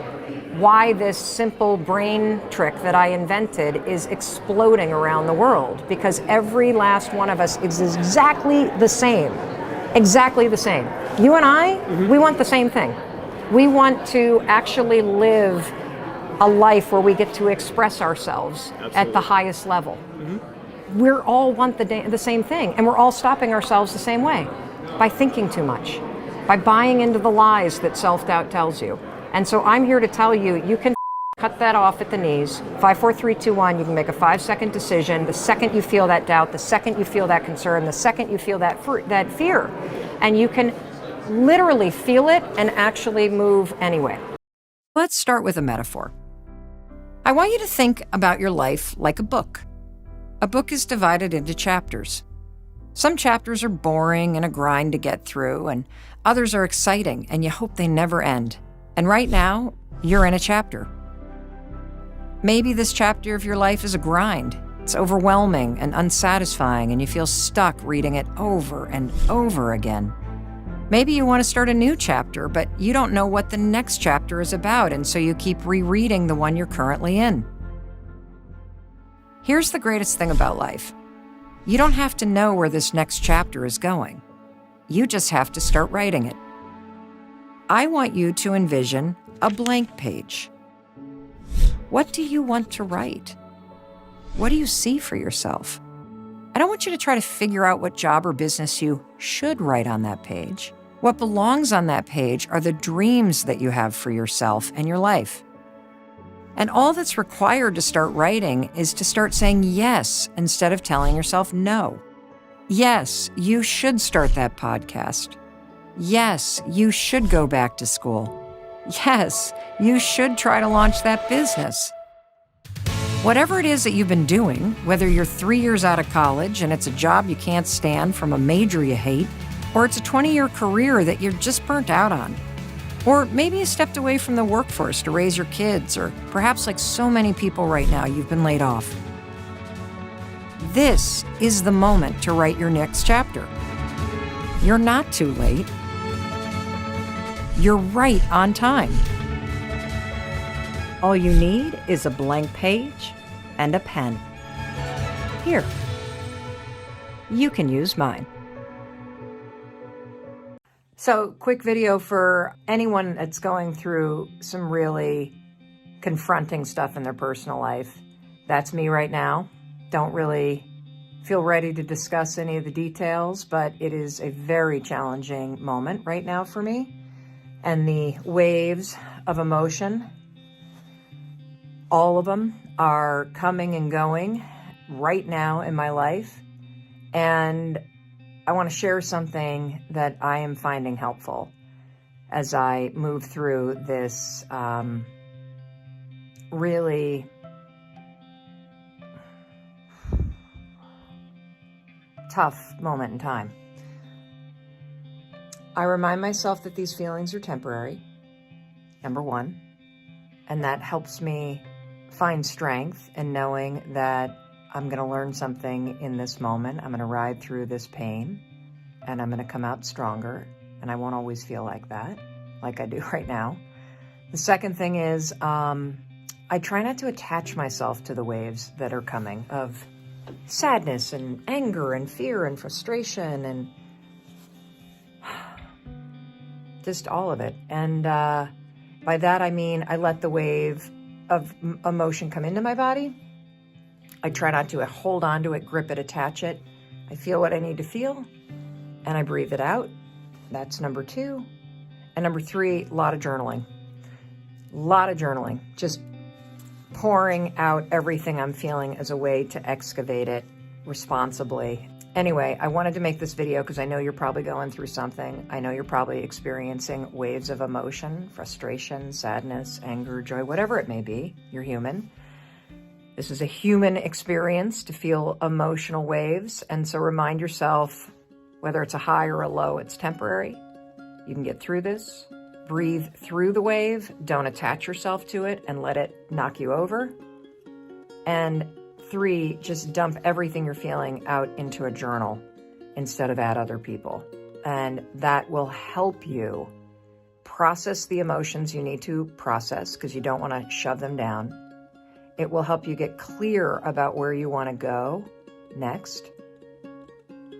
[SPEAKER 1] why this simple brain trick that I invented is exploding around the world, because every last one of us is exactly the same. Exactly the same. You and I, we want the same thing. We want to actually live a life where we get to express ourselves at the highest level. We're all want the same thing, and we're all stopping ourselves the same way, by thinking too much, by buying into the lies that self-doubt tells you. And so I'm here to tell you, you can cut that off at the knees. 5, 4, 3, 2, 1, you can make a 5-second decision. The second you feel that doubt, the second you feel that concern, the second you feel that fear, and you can literally feel it and actually move anyway. Let's start with a metaphor. I want you to think about your life like a book. A book is divided into chapters. Some chapters are boring and a grind to get through, and others are exciting and you hope they never end. And right now, you're in a chapter. Maybe this chapter of your life is a grind. It's overwhelming and unsatisfying, and you feel stuck reading it over and over again. Maybe you want to start a new chapter, but you don't know what the next chapter is about, and so you keep rereading the one you're currently in. Here's the greatest thing about life. You don't have to know where this next chapter is going. You just have to start writing it. I want you to envision a blank page. What do you want to write? What do you see for yourself? I don't want you to try to figure out what job or business you should write on that page. What belongs on that page are the dreams that you have for yourself and your life. And all that's required to start writing is to start saying yes instead of telling yourself no. Yes, you should start that podcast. Yes, you should go back to school. Yes, you should try to launch that business. Whatever it is that you've been doing, whether you're 3 years out of college and it's a job you can't stand from a major you hate, or it's a 20-year career that you're just burnt out on, or maybe you stepped away from the workforce to raise your kids, or perhaps like so many people right now, you've been laid off. This is the moment to write your next chapter. You're not too late. You're right on time. All you need is a blank page and a pen. Here, you can use mine. So, quick video for anyone that's going through some really confronting stuff in their personal life. That's me right now. Don't really feel ready to discuss any of the details, but it is a very challenging moment right now for me. And the waves of emotion, all of them are coming and going right now in my life. And I want to share something that I am finding helpful as I move through this really tough moment in time. I remind myself that these feelings are temporary, number one, and that helps me find strength in knowing that I'm going to learn something in this moment. I'm going to ride through this pain, and I'm going to come out stronger, and I won't always feel like that, like I do right now. The second thing is I try not to attach myself to the waves that are coming of sadness and anger and fear and frustration and just all of it. And by that, I mean I let the wave of emotion come into my body. I try not to hold on to it, grip it, attach it. I feel what I need to feel, and I breathe it out. That's number 2. And number 3, a lot of journaling. A lot of journaling. Just pouring out everything I'm feeling as a way to excavate it responsibly. Anyway, I wanted to make this video because I know you're probably going through something. I know you're probably experiencing waves of emotion, frustration, sadness, anger, joy, whatever it may be. You're human. This is a human experience to feel emotional waves. And so remind yourself, whether it's a high or a low, it's temporary. You can get through this. Breathe through the wave. Don't attach yourself to it and let it knock you over. And 3, just dump everything you're feeling out into a journal instead of at other people. And that will help you process the emotions you need to process because you don't want to shove them down. It will help you get clear about where you want to go next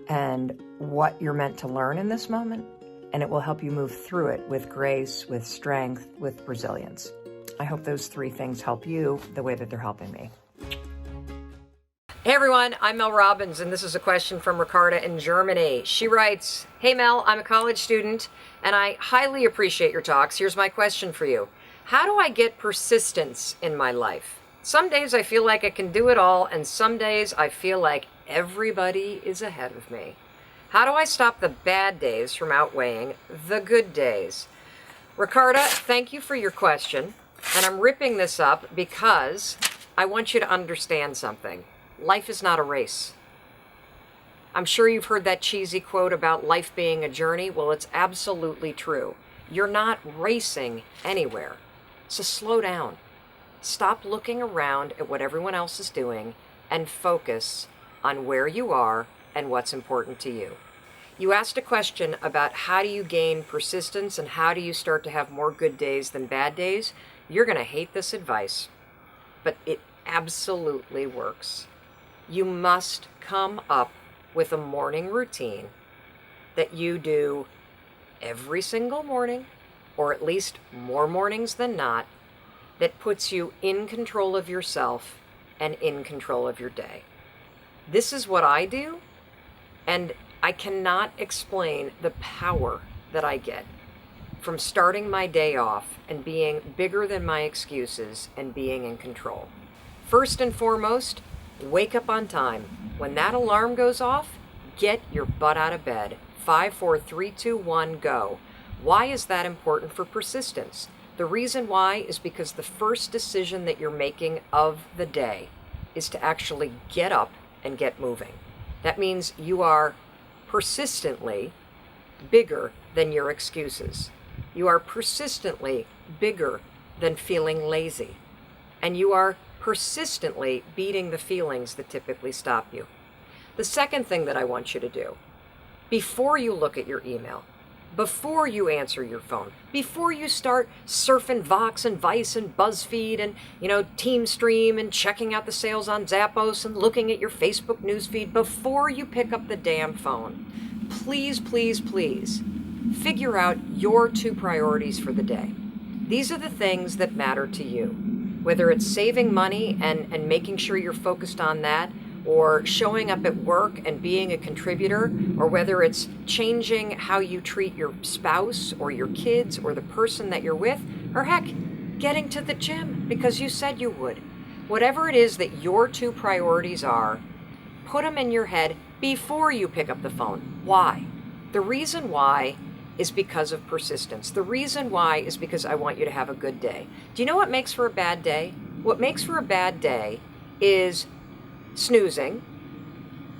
[SPEAKER 1] and what you're meant to learn in this moment. And it will help you move through it with grace, with strength, with resilience. I hope those 3 things help you the way that they're helping me. Hey everyone, I'm Mel Robbins, and this is a question from Ricarda in Germany. She writes, "Hey Mel, I'm a college student, and I highly appreciate your talks. Here's my question for you. How do I get persistence in my life? Some days I feel like I can do it all, and some days I feel like everybody is ahead of me. How do I stop the bad days from outweighing the good days?" Ricarda, thank you for your question, and I'm ripping this up because I want you to understand something. Life is not a race. I'm sure you've heard that cheesy quote about life being a journey. Well, it's absolutely true. You're not racing anywhere. So slow down. Stop looking around at what everyone else is doing and focus on where you are and what's important to you. You asked a question about how do you gain persistence and how do you start to have more good days than bad days. You're going to hate this advice, but it absolutely works. You must come up with a morning routine that you do every single morning, or at least more mornings than not, that puts you in control of yourself and in control of your day. This is what I do, and I cannot explain the power that I get from starting my day off and being bigger than my excuses and being in control. First and foremost, wake up on time. When that alarm goes off, get your butt out of bed. 5, 4, 3, 2, 1, go. Why is that important for persistence? The reason why is because the first decision that you're making of the day is to actually get up and get moving. That means you are persistently bigger than your excuses. You are persistently bigger than feeling lazy. And you are persistently beating the feelings that typically stop you. The second thing that I want you to do, before you look at your email, before you answer your phone, before you start surfing Vox and Vice and BuzzFeed and, TeamStream and checking out the sales on Zappos and looking at your Facebook newsfeed, before you pick up the damn phone, please, please, please figure out your 2 priorities for the day. These are the things that matter to you. Whether it's saving money and making sure you're focused on that, or showing up at work and being a contributor, or whether it's changing how you treat your spouse or your kids or the person that you're with, or heck, getting to the gym because you said you would. Whatever it is that your 2 priorities are, put them in your head before you pick up the phone. Why? The reason why is because of persistence. The reason why is because I want you to have a good day. Do you know what makes for a bad day? What makes for a bad day is snoozing,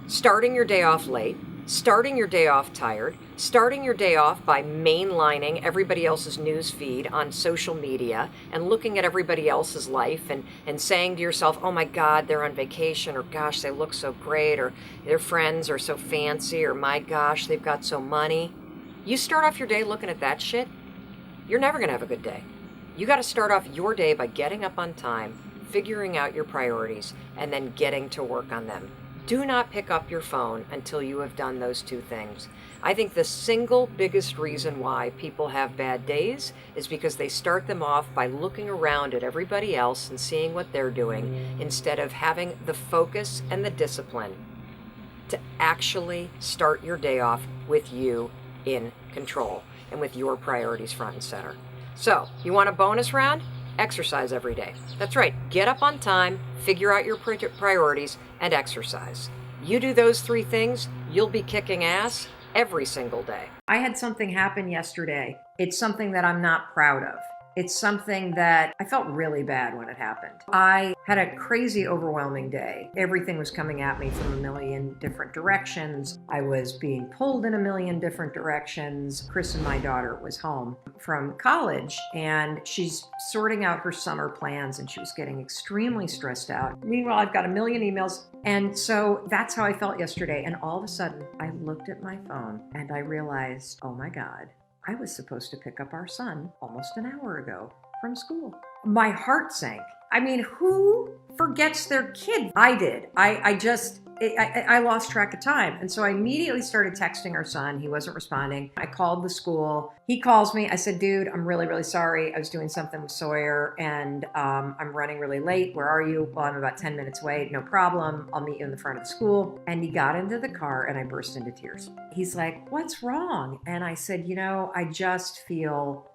[SPEAKER 1] starting your day off late, starting your day off tired, starting your day off by mainlining everybody else's news feed on social media and looking at everybody else's life and saying to yourself, oh my God, they're on vacation, or gosh, they look so great, or their friends are so fancy, or my gosh, they've got so money. You start off your day looking at that shit, you're never going to have a good day. You got to start off your day by getting up on time, figuring out your priorities, and then getting to work on them. Do not pick up your phone until you have done those two things. I think the single biggest reason why people have bad days is because they start them off by looking around at everybody else and seeing what they're doing instead of having the focus and the discipline to actually start your day off with you in control and with your priorities front and center. So, you want a bonus round? Exercise every day. That's right. Get up on time, figure out your priorities, and exercise. You do those three things, you'll be kicking ass every single day. I had something happen yesterday. It's something that I'm not proud of. It's something that I felt really bad when it happened. I had a crazy, overwhelming day. Everything was coming at me from a million different directions. I was being pulled in a million different directions. Chris and my daughter was home from college, and she's sorting out her summer plans, and she was getting extremely stressed out. Meanwhile, I've got a million emails. And so that's how I felt yesterday. And all of a sudden, I looked at my phone and I realized, oh my God, I was supposed to pick up our son almost an hour ago from school. My heart sank. I mean, who forgets their kid? I did. I lost track of time. And so I immediately started texting our son. He wasn't responding. I called the school. He calls me. I said, dude, I'm really, really sorry. I was doing something with Sawyer and I'm running really late. Where are you? Well, I'm about 10 minutes away. No problem. I'll meet you in the front of the school. And he got into the car and I burst into tears. He's like, what's wrong? And I said, I just feel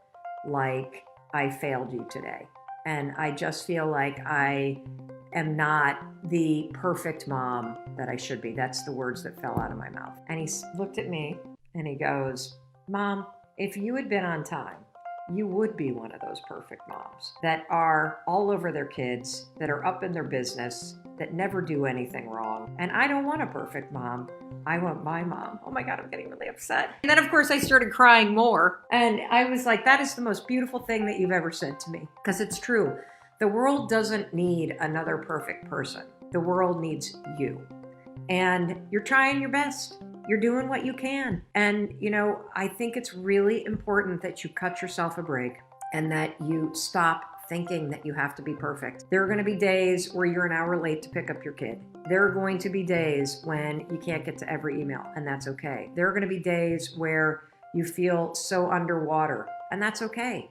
[SPEAKER 1] like I failed you today. And I just feel like I am not the perfect mom that I should be. That's the words that fell out of my mouth. And he looked at me and he goes, Mom, if you had been on time, you would be one of those perfect moms that are all over their kids, that are up in their business, that never do anything wrong. And I don't want a perfect mom. I want my mom. Oh my God, I'm getting really upset. And then of course I started crying more. And I was like, that is the most beautiful thing that you've ever said to me. Because it's true. The world doesn't need another perfect person. The world needs you. And you're trying your best. You're doing what you can. And, I think it's really important that you cut yourself a break and that you stop thinking that you have to be perfect. There are going to be days where you're an hour late to pick up your kid. There are going to be days when you can't get to every email, and that's okay. There are going to be days where you feel so underwater, and that's okay.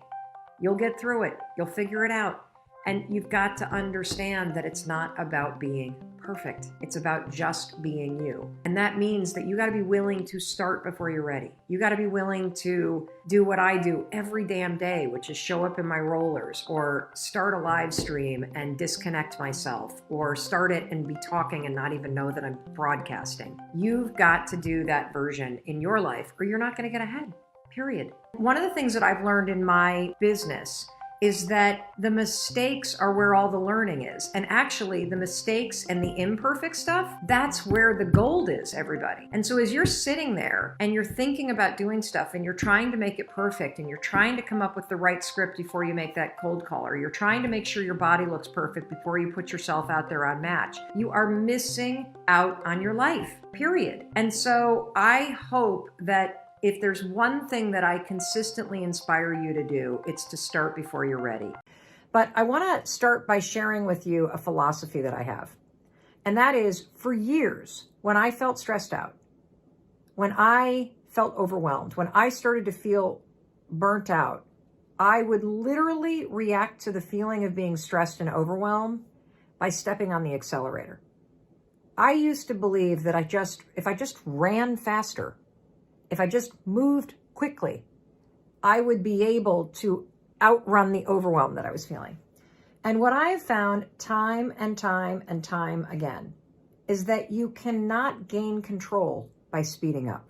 [SPEAKER 1] You'll get through it. You'll figure it out. And you've got to understand that it's not about being perfect. It's about just being you. And that means that you got to be willing to start before you're ready. You got to be willing to do what I do every damn day, which is show up in my rollers or start a live stream and disconnect myself or start it and be talking and not even know that I'm broadcasting. You've got to do that version in your life or you're not going to get ahead, period. One of the things that I've learned in my business is that the mistakes are where all the learning is. And actually, the mistakes and the imperfect stuff, that's where the gold is, everybody. And so as you're sitting there and you're thinking about doing stuff and you're trying to make it perfect and you're trying to come up with the right script before you make that cold call, or you're trying to make sure your body looks perfect before you put yourself out there on Match, you are missing out on your life, period. And so I hope that if there's one thing that I consistently inspire you to do, it's to start before you're ready. But I want to start by sharing with you a philosophy that I have. And that is, for years, when I felt stressed out, when I felt overwhelmed, when I started to feel burnt out, I would literally react to the feeling of being stressed and overwhelmed by stepping on the accelerator. I used to believe that if I just ran faster, if I just moved quickly, I would be able to outrun the overwhelm that I was feeling. And what I have found time and time and time again is that you cannot gain control by speeding up.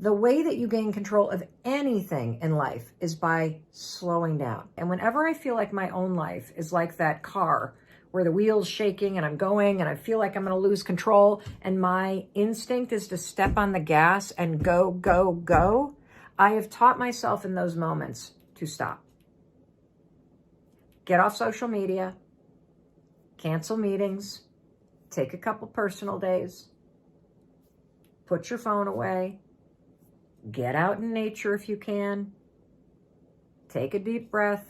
[SPEAKER 1] The way that you gain control of anything in life is by slowing down. And whenever I feel like my own life is like that car where the wheel's shaking and I'm going and I feel like I'm going to lose control and my instinct is to step on the gas and go, go, go, I have taught myself in those moments to stop. Get off social media, cancel meetings, take a couple personal days, put your phone away, get out in nature if you can, take a deep breath,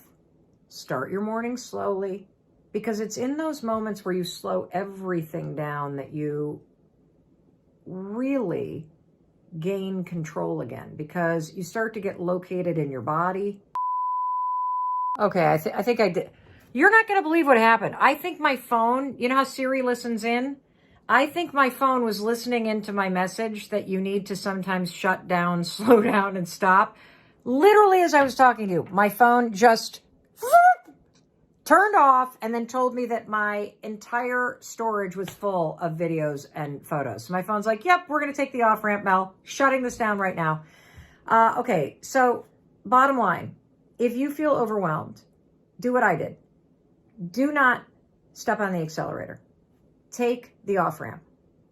[SPEAKER 1] start your morning slowly, Because it's in those moments where you slow everything down that you really gain control again, because you start to get located in your body. Okay, I think I did. You're not going to believe what happened. I think my phone, you know how Siri listens in? I think my phone was listening into my message that you need to sometimes shut down, slow down, and stop. Literally, as I was talking to you, my phone just turned off and then told me that my entire storage was full of videos and photos. So my phone's like, yep, we're going to take the off-ramp, Mel. Shutting this down right now. Okay, so bottom line, if you feel overwhelmed, do what I did. Do not step on the accelerator. Take the off-ramp.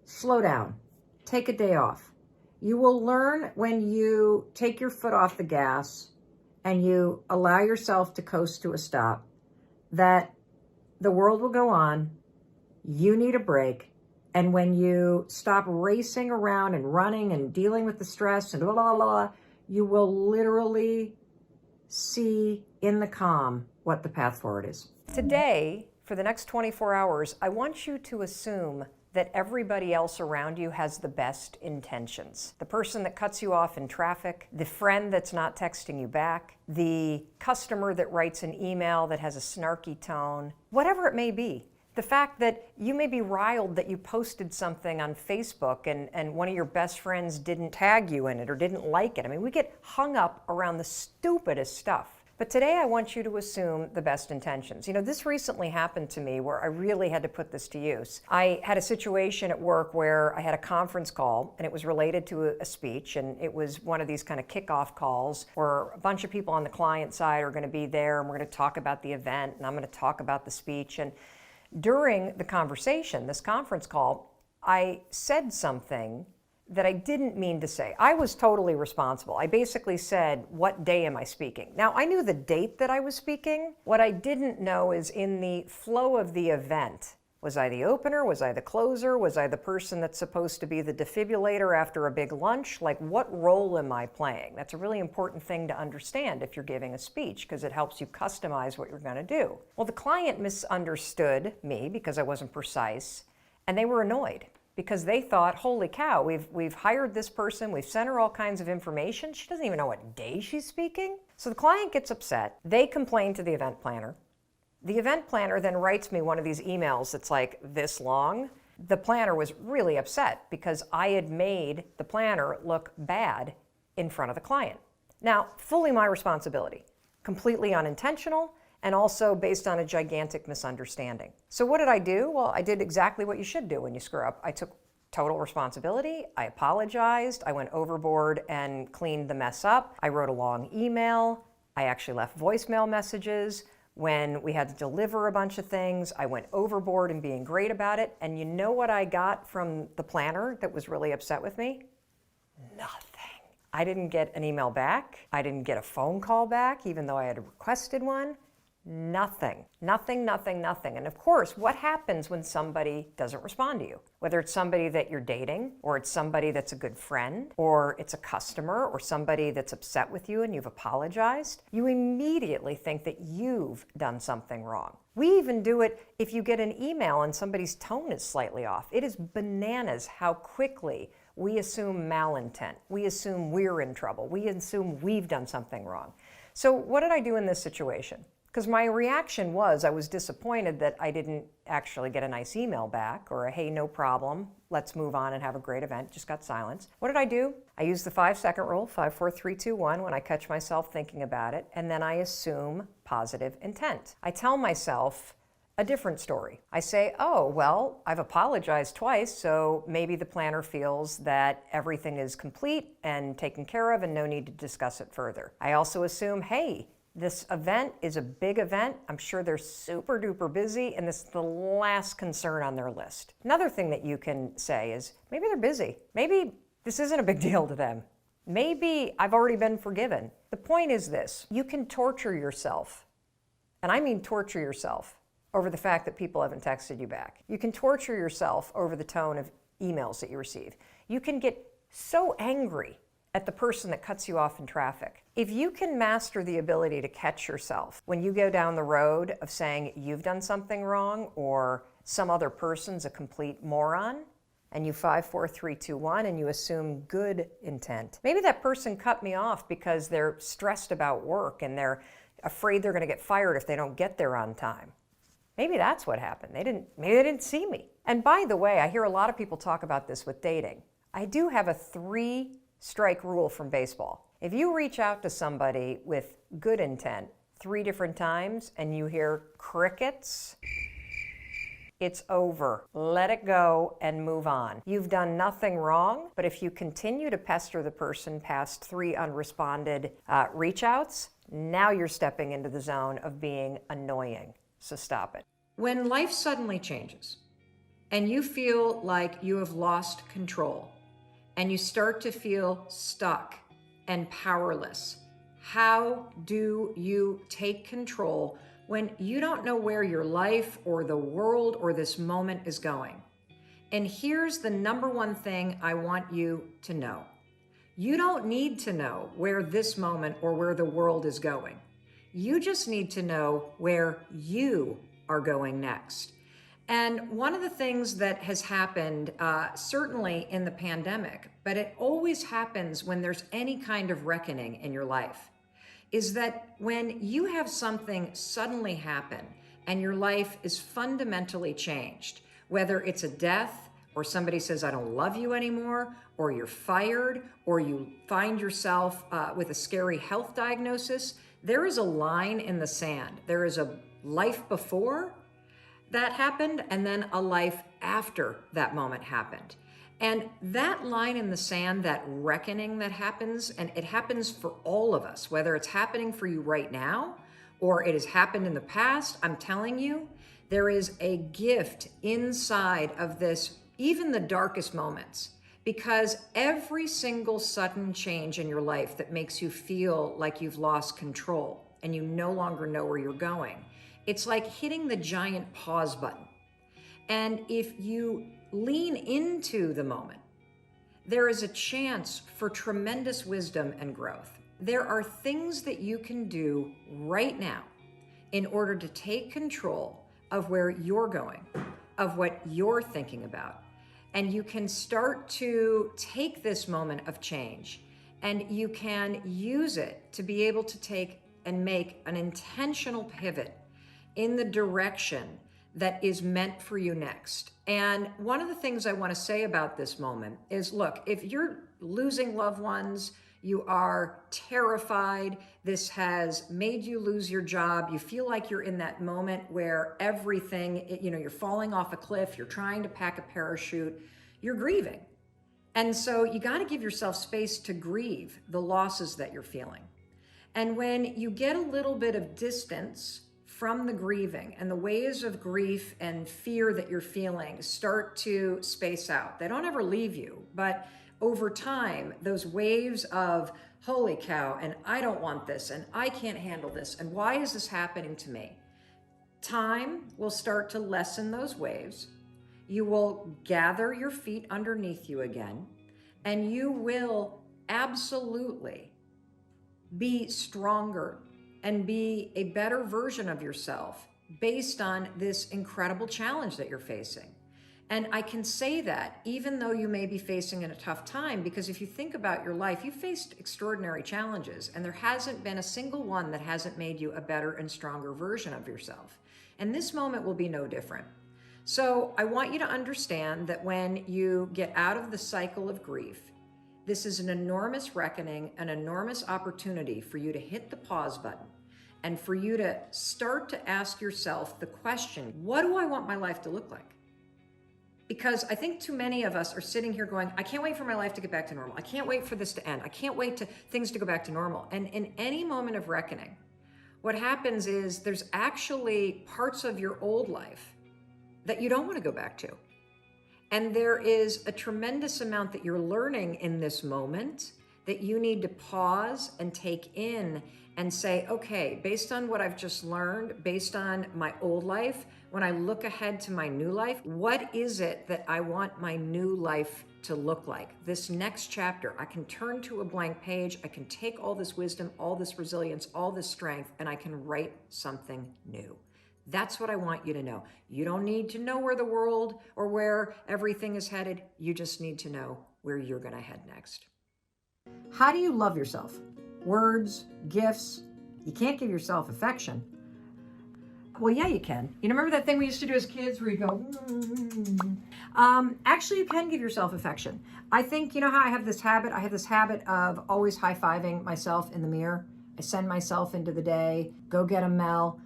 [SPEAKER 1] Slow down. Take a day off. You will learn when you take your foot off the gas and you allow yourself to coast to a stop that the world will go on, you need a break, and when you stop racing around and running and dealing with the stress and blah, blah, blah, you will literally see in the calm what the path forward is. Today, for the next 24 hours, I want you to assume that everybody else around you has the best intentions. The person that cuts you off in traffic, the friend that's not texting you back, the customer that writes an email that has a snarky tone, whatever it may be. The fact that you may be riled that you posted something on Facebook and one of your best friends didn't tag you in it or didn't like it. I mean, we get hung up around the stupidest stuff. But today I want you to assume the best intentions. You know, this recently happened to me where I really had to put this to use. I had a situation at work where I had a conference call and it was related to a speech, and it was one of these kind of kickoff calls where a bunch of people on the client side are going to be there and we're going to talk about the event and I'm going to talk about the speech. And during the conversation, this conference call, I said something that I didn't mean to say. I was totally responsible. I basically said, what day am I speaking? Now, I knew the date that I was speaking. What I didn't know is in the flow of the event, was I the opener? Was I the closer? Was I the person that's supposed to be the defibrillator after a big lunch? Like, what role am I playing? That's a really important thing to understand if you're giving a speech, because it helps you customize what you're gonna do. Well, the client misunderstood me because I wasn't precise, and they were annoyed, because they thought, holy cow, we've hired this person, we've sent her all kinds of information, she doesn't even know what day she's speaking. So the client gets upset, they complain to the event planner. The event planner then writes me one of these emails that's like this long. The planner was really upset because I had made the planner look bad in front of the client. Now, fully my responsibility, completely unintentional, and also based on a gigantic misunderstanding. So what did I do? Well, I did exactly what you should do when you screw up. I took total responsibility. I apologized. I went overboard and cleaned the mess up. I wrote a long email. I actually left voicemail messages. When we had to deliver a bunch of things, I went overboard in being great about it. And you know what I got from the planner that was really upset with me? Nothing. I didn't get an email back. I didn't get a phone call back, even though I had requested one. Nothing, nothing, nothing, nothing. And of course, what happens when somebody doesn't respond to you? Whether it's somebody that you're dating, or it's somebody that's a good friend, or it's a customer, or somebody that's upset with you and you've apologized, you immediately think that you've done something wrong. We even do it if you get an email and somebody's tone is slightly off. It is bananas how quickly we assume malintent. We assume we're in trouble. We assume we've done something wrong. So what did I do in this situation? Because my reaction was I was disappointed that I didn't actually get a nice email back or a, hey, no problem, let's move on and have a great event. Just got silence. What did I do? I use the 5-second rule, 5, 4, 3, 2, 1, when I catch myself thinking about it, and then I assume positive intent. I tell myself a different story. I say, oh, well, I've apologized twice, so maybe the planner feels that everything is complete and taken care of and no need to discuss it further. I also assume, hey, this event is a big event. I'm sure they're super duper busy and this is the last concern on their list. Another thing that you can say is maybe they're busy. Maybe this isn't a big deal to them. Maybe I've already been forgiven. The point is this, you can torture yourself, and I mean torture yourself, over the fact that people haven't texted you back. You can torture yourself over the tone of emails that you receive. You can get so angry at the person that cuts you off in traffic. If you can master the ability to catch yourself when you go down the road of saying you've done something wrong or some other person's a complete moron, and you 5, 4, 3, 2, 1, and you assume good intent. Maybe that person cut me off because they're stressed about work and they're afraid they're going to get fired if they don't get there on time. Maybe that's what happened. Maybe they didn't see me. And by the way, I hear a lot of people talk about this with dating. I do have a 3-strike rule from baseball. If you reach out to somebody with good intent 3 different times and you hear crickets, it's over. Let it go and move on. You've done nothing wrong, but if you continue to pester the person past 3 unresponded reach outs, now you're stepping into the zone of being annoying. So stop it. When life suddenly changes and you feel like you have lost control and you start to feel stuck and powerless, how do you take control when you don't know where your life or the world or this moment is going? And here's the number one thing I want you to know. You don't need to know where this moment or where the world is going. You just need to know where you are going next. And one of the things that has happened, certainly in the pandemic, but it always happens when there's any kind of reckoning in your life, is that when you have something suddenly happen and your life is fundamentally changed, whether it's a death or somebody says, I don't love you anymore, or you're fired, or you find yourself with a scary health diagnosis, there is a line in the sand. There is a life before that happened and then a life after that moment happened. And that line in the sand, that reckoning that happens, and it happens for all of us, whether it's happening for you right now or it has happened in the past, I'm telling you, there is a gift inside of this, even the darkest moments, because every single sudden change in your life that makes you feel like you've lost control and you no longer know where you're going, it's like hitting the giant pause button. And if you lean into the moment, there is a chance for tremendous wisdom and growth. There are things that you can do right now in order to take control of where you're going, of what you're thinking about. And you can start to take this moment of change and you can use it to be able to take and make an intentional pivot in the direction that is meant for you next. And one of the things I want to say about this moment is, look, if you're losing loved ones, you are terrified, this has made you lose your job, you feel like you're in that moment where everything, you're falling off a cliff, you're trying to pack a parachute, you're grieving. And so you got to give yourself space to grieve the losses that you're feeling. And when you get a little bit of distance from the grieving and the waves of grief and fear that you're feeling start to space out. They don't ever leave you, but over time, those waves of, holy cow, and I don't want this, and I can't handle this, and why is this happening to me? Time will start to lessen those waves. You will gather your feet underneath you again, and you will absolutely be stronger and be a better version of yourself based on this incredible challenge that you're facing. And I can say that even though you may be facing in a tough time, because if you think about your life, you've faced extraordinary challenges and there hasn't been a single one that hasn't made you a better and stronger version of yourself. And this moment will be no different. So I want you to understand that when you get out of the cycle of grief, this is an enormous reckoning, an enormous opportunity for you to hit the pause button and for you to start to ask yourself the question, what do I want my life to look like? Because I think too many of us are sitting here going, I can't wait for my life to get back to normal. I can't wait for this to end. I can't wait to things to go back to normal. And in any moment of reckoning, what happens is there's actually parts of your old life that you don't want to go back to. And there is a tremendous amount that you're learning in this moment that you need to pause and take in and say, okay, based on what I've just learned, based on my old life, when I look ahead to my new life, what is it that I want my new life to look like? This next chapter, I can turn to a blank page, I can take all this wisdom, all this resilience, all this strength, and I can write something new. That's what I want you to know. You don't need to know where the world or where everything is headed. You just need to know where you're going to head next. How do you love yourself? Words, gifts. You can't give yourself affection. Well, yeah, you can. You remember that thing we used to do as kids where you go, actually, you can give yourself affection. I think, you know how I have this habit? I have this habit of always high-fiving myself in the mirror. I send myself into the day, go get a Mel.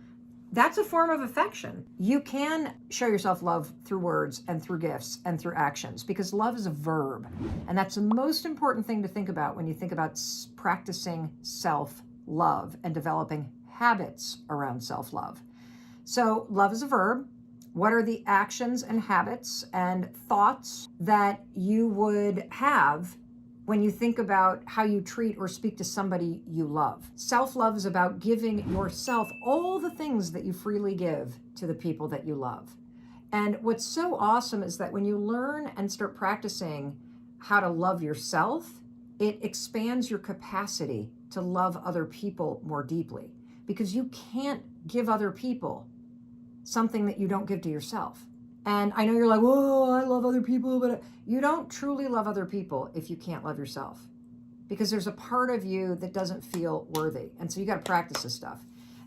[SPEAKER 1] That's a form of affection. You can show yourself love through words and through gifts and through actions, because love is a verb. And that's the most important thing to think about when you think about practicing self-love and developing habits around self-love. So love is a verb. What are the actions and habits and thoughts that you would have when you think about how you treat or speak to somebody you love? Self-love is about giving yourself all the things that you freely give to the people that you love. And what's so awesome is that when you learn and start practicing how to love yourself, it expands your capacity to love other people more deeply, because you can't give other people something that you don't give to yourself. And I know you're like, whoa, I love other people, but you don't truly love other people if you can't love yourself, because there's a part of you that doesn't feel worthy. And so you got to practice this stuff.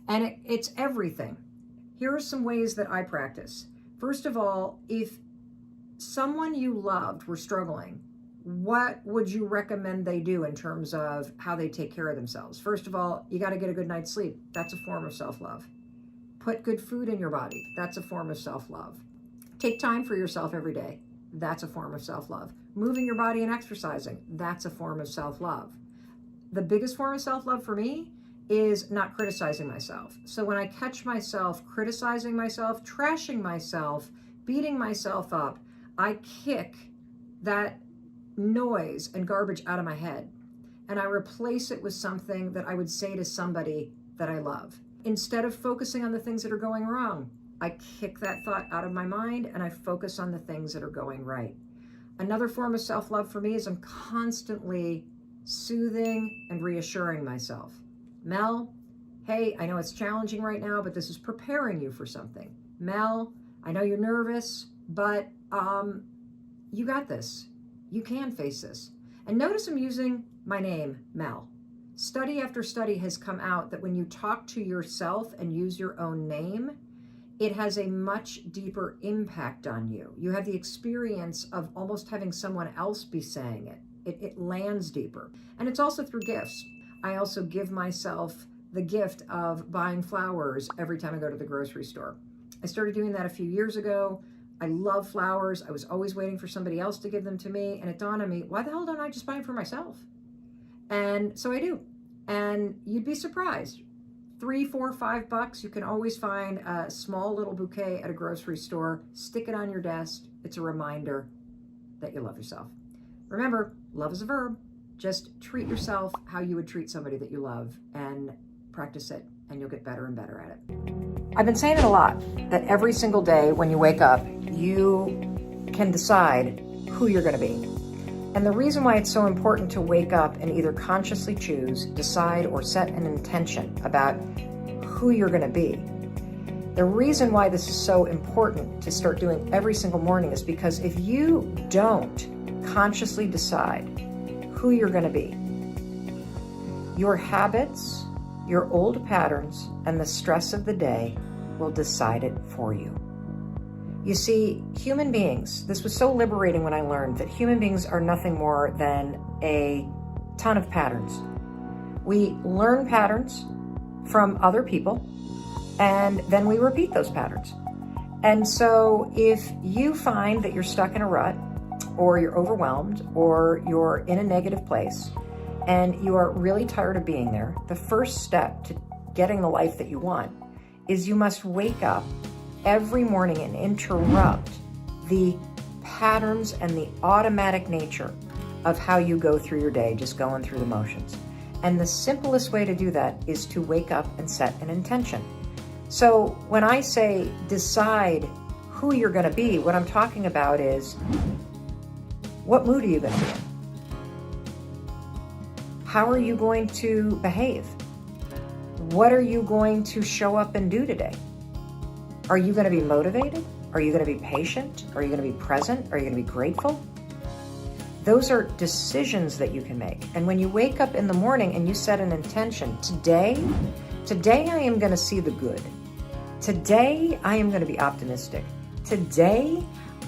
[SPEAKER 1] And it's everything. Here are some ways that I practice. First of all, if someone you loved were struggling, what would you recommend they do in terms of how they take care of themselves? First of all, you got to get a good night's sleep. That's a form of self-love. Put good food in your body. That's a form of self-love. Take time for yourself every day. That's a form of self-love. Moving your body and exercising. That's a form of self-love. The biggest form of self-love for me is not criticizing myself. So when I catch myself criticizing myself, trashing myself, beating myself up, I kick that noise and garbage out of my head, and I replace it with something that I would say to somebody that I love. Instead of focusing on the things that are going wrong, I kick that thought out of my mind and I focus on the things that are going right. Another form of self-love for me is I'm constantly soothing and reassuring myself. Mel, hey, I know it's challenging right now, but this is preparing you for something. Mel, I know you're nervous, but you got this. You can face this. And notice I'm using my name, Mel. Study after study has come out that when you talk to yourself and use your own name, it has a much deeper impact on you. You have the experience of almost having someone else be saying it. It lands deeper. And it's also through gifts. I also give myself the gift of buying flowers every time I go to the grocery store. I started doing that a few years ago. I love flowers. I was always waiting for somebody else to give them to me. And it dawned on me, why the hell don't I just buy them for myself? And so I do. And you'd be surprised. $3, $4, $5, you can always find a small little bouquet at a grocery store. Stick it on your desk. It's a reminder that you love yourself. Remember, love is a verb. Just treat yourself how you would treat somebody that you love, and practice it, and you'll get better and better at it. I've been saying it a lot, that every single day when you wake up, you can decide who you're going to be. And the reason why it's so important to wake up and either consciously choose, decide, or set an intention about who you're going to be. The reason why this is so important to start doing every single morning is because if you don't consciously decide who you're going to be, your habits, your old patterns, and the stress of the day will decide it for you. You see, human beings, this was so liberating when I learned that human beings are nothing more than a ton of patterns. We learn patterns from other people, and then we repeat those patterns. And so if you find that you're stuck in a rut, or you're overwhelmed, or you're in a negative place, and you are really tired of being there, the first step to getting the life that you want is you must wake up every morning and interrupt the patterns and the automatic nature of how you go through your day, just going through the motions. And the simplest way to do that is to wake up and set an intention. So when I say decide who you're going to be, what I'm talking about is, what mood are you going to be in? How are you going to behave? What are you going to show up and do today? Are you going to be motivated? Are you going to be patient? Are you going to be present? Are you going to be grateful? Those are decisions that you can make. And when you wake up in the morning and you set an intention, today I am going to see the good. Today I am going to be optimistic. Today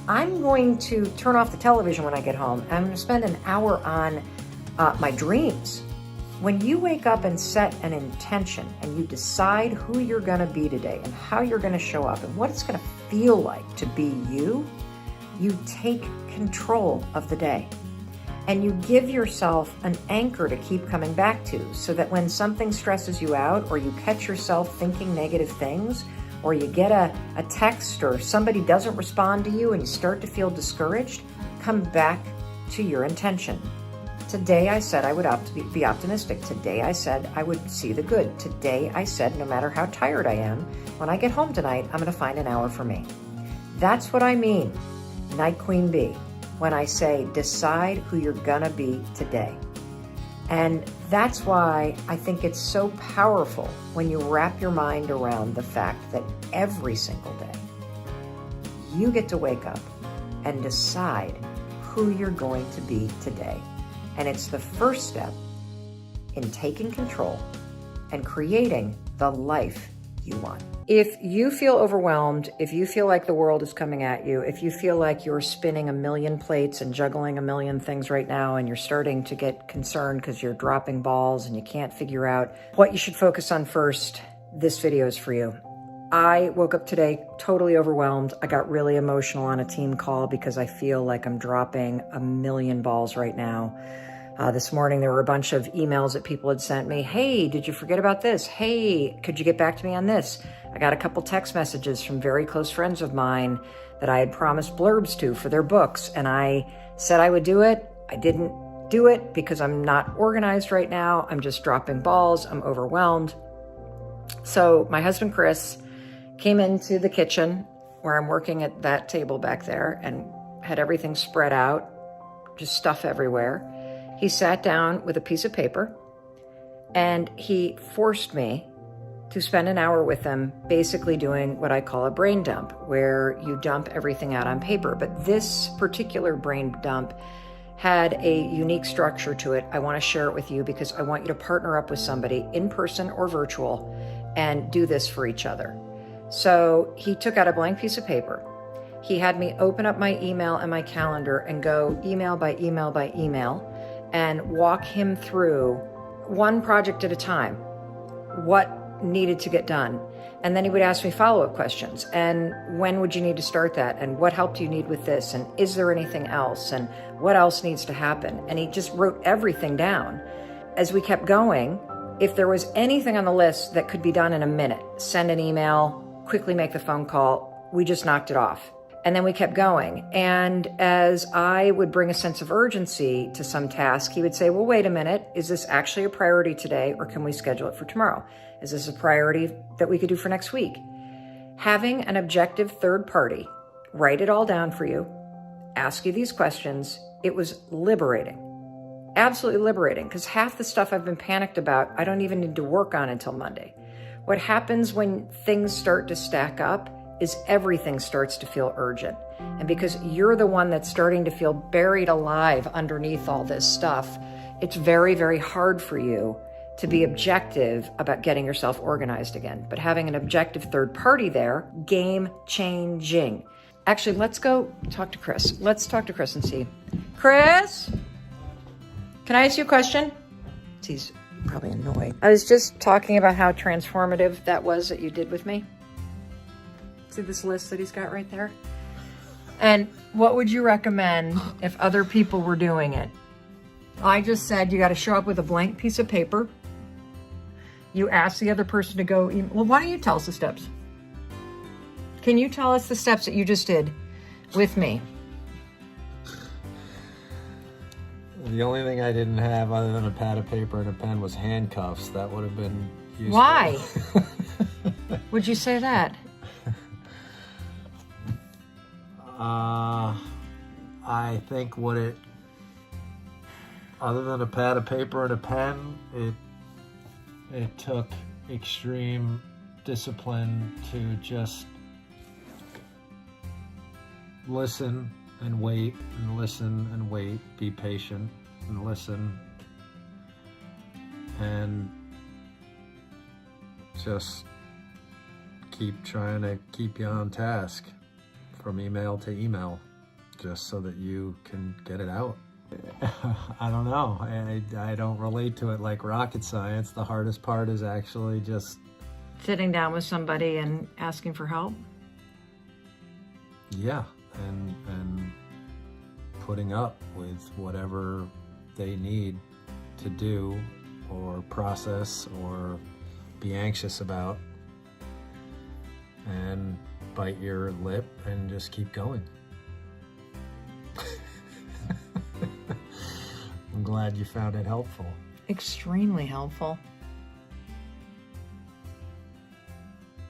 [SPEAKER 1] I'm going to turn off the television when I get home. I'm going to spend an hour on my dreams. When you wake up and set an intention and you decide who you're going to be today and how you're going to show up and what it's going to feel like to be you, you take control of the day. And you give yourself an anchor to keep coming back to, so that when something stresses you out, or you catch yourself thinking negative things, or you get a text, or somebody doesn't respond to you and you start to feel discouraged, come back to your intention. Today I said I would be optimistic. Today I said I would see the good. Today I said no matter how tired I am, when I get home tonight, I'm going to find an hour for me. That's what I mean, Night Queen Bee, when I say decide who you're going to be today. And that's why I think it's so powerful when you wrap your mind around the fact that every single day you get to wake up and decide who you're going to be today. And it's the first step in taking control and creating the life you want. If you feel overwhelmed, if you feel like the world is coming at you, if you feel like you're spinning a million plates and juggling a million things right now, and you're starting to get concerned because you're dropping balls and you can't figure out what you should focus on first, this video is for you. I woke up today totally overwhelmed. I got really emotional on a team call because I feel like I'm dropping a million balls right now. This morning, there were a bunch of emails that people had sent me. Hey, did you forget about this? Hey, could you get back to me on this? I got a couple text messages from very close friends of mine that I had promised blurbs to for their books. And I said I would do it. I didn't do it because I'm not organized right now. I'm just dropping balls. I'm overwhelmed. So my husband, Chris, came into the kitchen where I'm working at that table back there and had everything spread out, just stuff everywhere. He sat down with a piece of paper and he forced me to spend an hour with him basically doing what I call a brain dump, where you dump everything out on paper. But this particular brain dump had a unique structure to it. I want to share it with you because I want you to partner up with somebody in person or virtual and do this for each other. So he took out a blank piece of paper. He had me open up my email and my calendar and go email by email by email and walk him through one project at a time, what needed to get done. And then he would ask me follow-up questions. And when would you need to start that? And what help do you need with this? And is there anything else? And what else needs to happen? And he just wrote everything down. As we kept going, if there was anything on the list that could be done in a minute, send an email, quickly make the phone call, we just knocked it off. And then we kept going. And as I would bring a sense of urgency to some task, he would say, well, wait a minute, is this actually a priority today, or can we schedule it for tomorrow? Is this a priority that we could do for next week? Having an objective third party write it all down for you, ask you these questions, it was liberating. Absolutely liberating, because half the stuff I've been panicked about, I don't even need to work on until Monday. What happens when things start to stack up is everything starts to feel urgent. And because you're the one that's starting to feel buried alive underneath all this stuff, it's very, very hard for you to be objective about getting yourself organized again. But having an objective third party there, game changing. Actually, let's go talk to Chris. Let's talk to Chris and see. Chris, can I ask you a question? He's probably annoyed. I was just talking about how transformative that was that you did with me. See this list that he's got right there? And what would you recommend if other people were doing it? I just said you got to show up with a blank piece of paper. You ask the other person to go, well, why don't you tell us the steps? Can you tell us the steps that you just did with me?
[SPEAKER 9] The only thing I didn't have other than a pad of paper and a pen was handcuffs. That would have been useful.
[SPEAKER 1] Why? Would you say that?
[SPEAKER 9] I think other than a pad of paper and a pen, it took extreme discipline to just listen and wait and listen and wait, be patient and listen, and just keep trying to keep you on task from email to email, just so that you can get it out. I don't know. I don't relate to it like rocket science. The hardest part is actually just
[SPEAKER 1] Sitting down with somebody and asking for help?
[SPEAKER 9] yeah, and putting up with whatever they need to do or process or be anxious about, and bite your lip and just keep going. I'm glad you found it helpful.
[SPEAKER 1] Extremely helpful.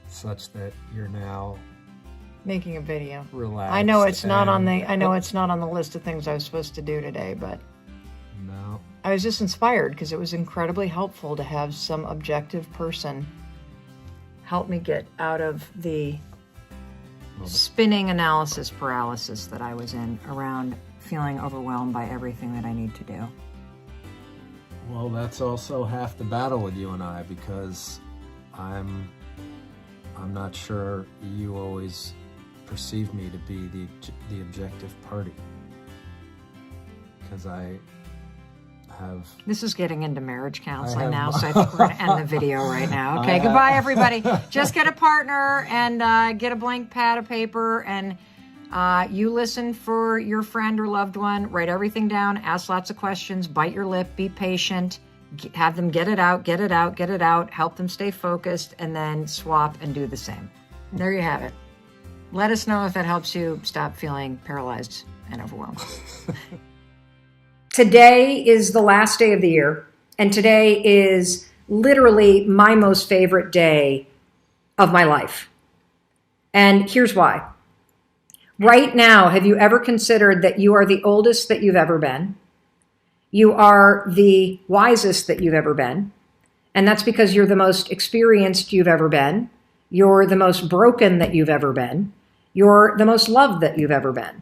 [SPEAKER 9] Such that you're now
[SPEAKER 1] Making a video.
[SPEAKER 9] relaxed.
[SPEAKER 1] I know it's not on
[SPEAKER 9] and-
[SPEAKER 1] the. I know it's not on the list of things I was supposed to do today, but
[SPEAKER 9] No.
[SPEAKER 1] I was just inspired because it was incredibly helpful to have some objective person help me get out of the spinning analysis paralysis that I was in around feeling overwhelmed by everything that I need to do.
[SPEAKER 9] Well, that's also half the battle with you and I, because I'm not sure you always perceive me to be the objective party, because I have.
[SPEAKER 1] This is getting into marriage counseling
[SPEAKER 9] have-
[SPEAKER 1] now, so I think we're going to end the video right now. Okay, goodbye, everybody. Just get a partner and get a blank pad of paper, and you listen for your friend or loved one. Write everything down. Ask lots of questions. Bite your lip. Be patient. Have them get it out, get it out, get it out. Help them stay focused, and then swap and do the same. There you have it. Let us know if that helps you stop feeling paralyzed and overwhelmed. Today is the last day of the year, and today is literally my most favorite day of my life. And here's why. Right now, have you ever considered that you are the oldest that you've ever been? You are the wisest that you've ever been. And that's because you're the most experienced you've ever been. You're the most broken that you've ever been. You're the most loved that you've ever been.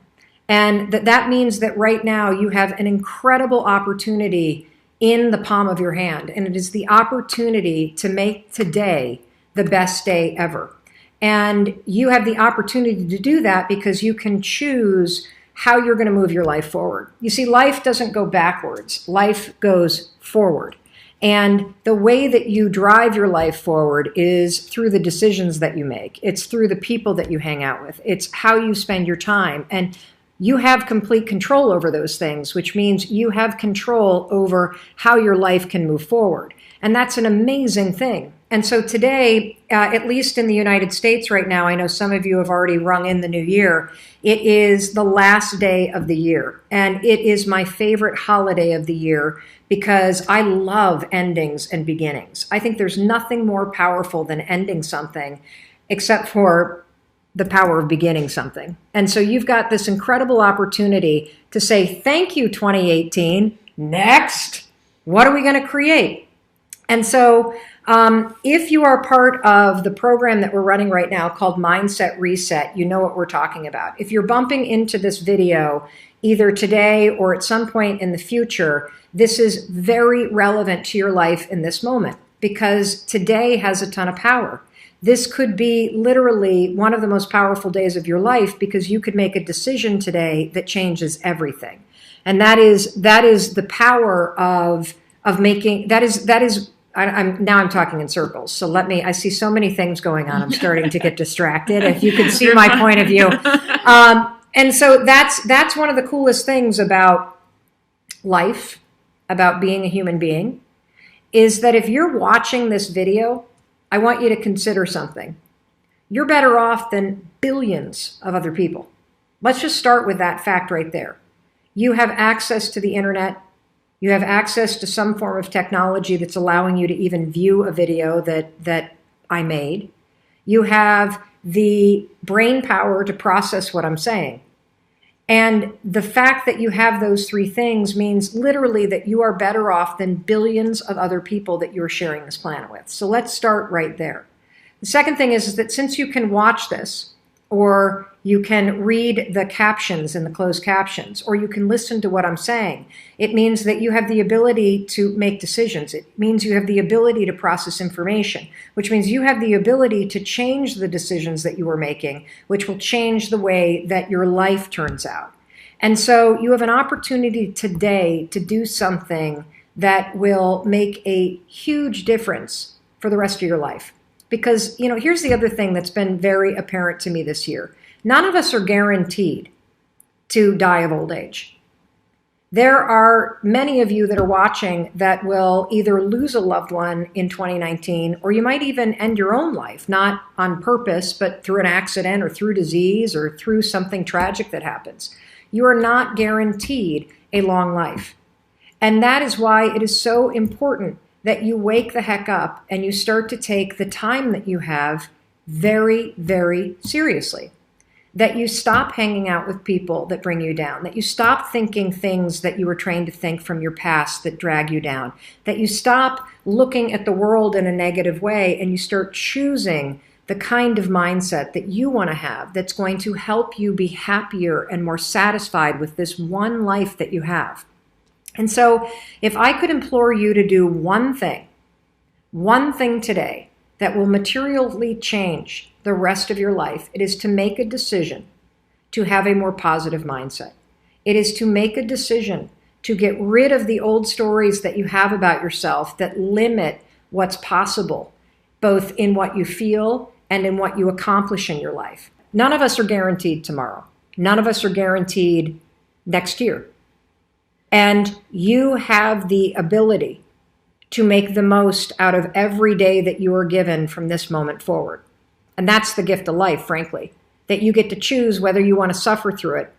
[SPEAKER 1] And that means that right now you have an incredible opportunity in the palm of your hand. And it is the opportunity to make today the best day ever. And you have the opportunity to do that because you can choose how you're going to move your life forward. You see, life doesn't go backwards. Life goes forward. And the way that you drive your life forward is through the decisions that you make. It's through the people that you hang out with. It's how you spend your time. And you have complete control over those things, which means you have control over how your life can move forward. And that's an amazing thing. And so today, at least in the United States right now, I know some of you have already rung in the new year. It is the last day of the year. And it is my favorite holiday of the year because I love endings and beginnings. I think there's nothing more powerful than ending something except for the power of beginning something. And so you've got this incredible opportunity to say, thank you, 2018. Next, what are we going to create? And so if you are part of the program that we're running right now called Mindset Reset, you know what we're talking about. If you're bumping into this video either today or at some point in the future, this is very relevant to your life in this moment because today has a ton of power. This could be literally one of the most powerful days of your life because you could make a decision today that changes everything. And that is the power of making, I'm talking in circles. So I see so many things going on. I'm starting to get distracted. If you could see my point of view. And so that's one of the coolest things about life, about being a human being, is that if you're watching this video, I want you to consider something. You're better off than billions of other people. Let's just start with that fact right there. You have access to the internet You have access to some form of technology that's allowing you to even view a video that I made. You have the brain power to process what I'm saying. And the fact that you have those three things means literally that you are better off than billions of other people that you're sharing this planet with. So let's start right there. The second thing is that since you can watch this, or you can read the captions in the closed captions, or you can listen to what I'm saying, it means that you have the ability to make decisions. It means you have the ability to process information, which means you have the ability to change the decisions that you are making, which will change the way that your life turns out. And so you have an opportunity today to do something that will make a huge difference for the rest of your life. Because, here's the other thing that's been very apparent to me this year. None of us are guaranteed to die of old age. There are many of you that are watching that will either lose a loved one in 2019, or you might even end your own life, not on purpose, but through an accident or through disease or through something tragic that happens. You are not guaranteed a long life. And that is why it is so important that you wake the heck up and you start to take the time that you have very, very seriously. That you stop hanging out with people that bring you down. That you stop thinking things that you were trained to think from your past that drag you down. That you stop looking at the world in a negative way and you start choosing the kind of mindset that you want to have that's going to help you be happier and more satisfied with this one life that you have. And so if I could implore you to do one thing today that will materially change the rest of your life, it is to make a decision to have a more positive mindset. It is to make a decision to get rid of the old stories that you have about yourself that limit what's possible, both in what you feel and in what you accomplish in your life. None of us are guaranteed tomorrow. None of us are guaranteed next year. And you have the ability to make the most out of every day that you are given from this moment forward. And that's the gift of life, frankly, that you get to choose whether you want to suffer through it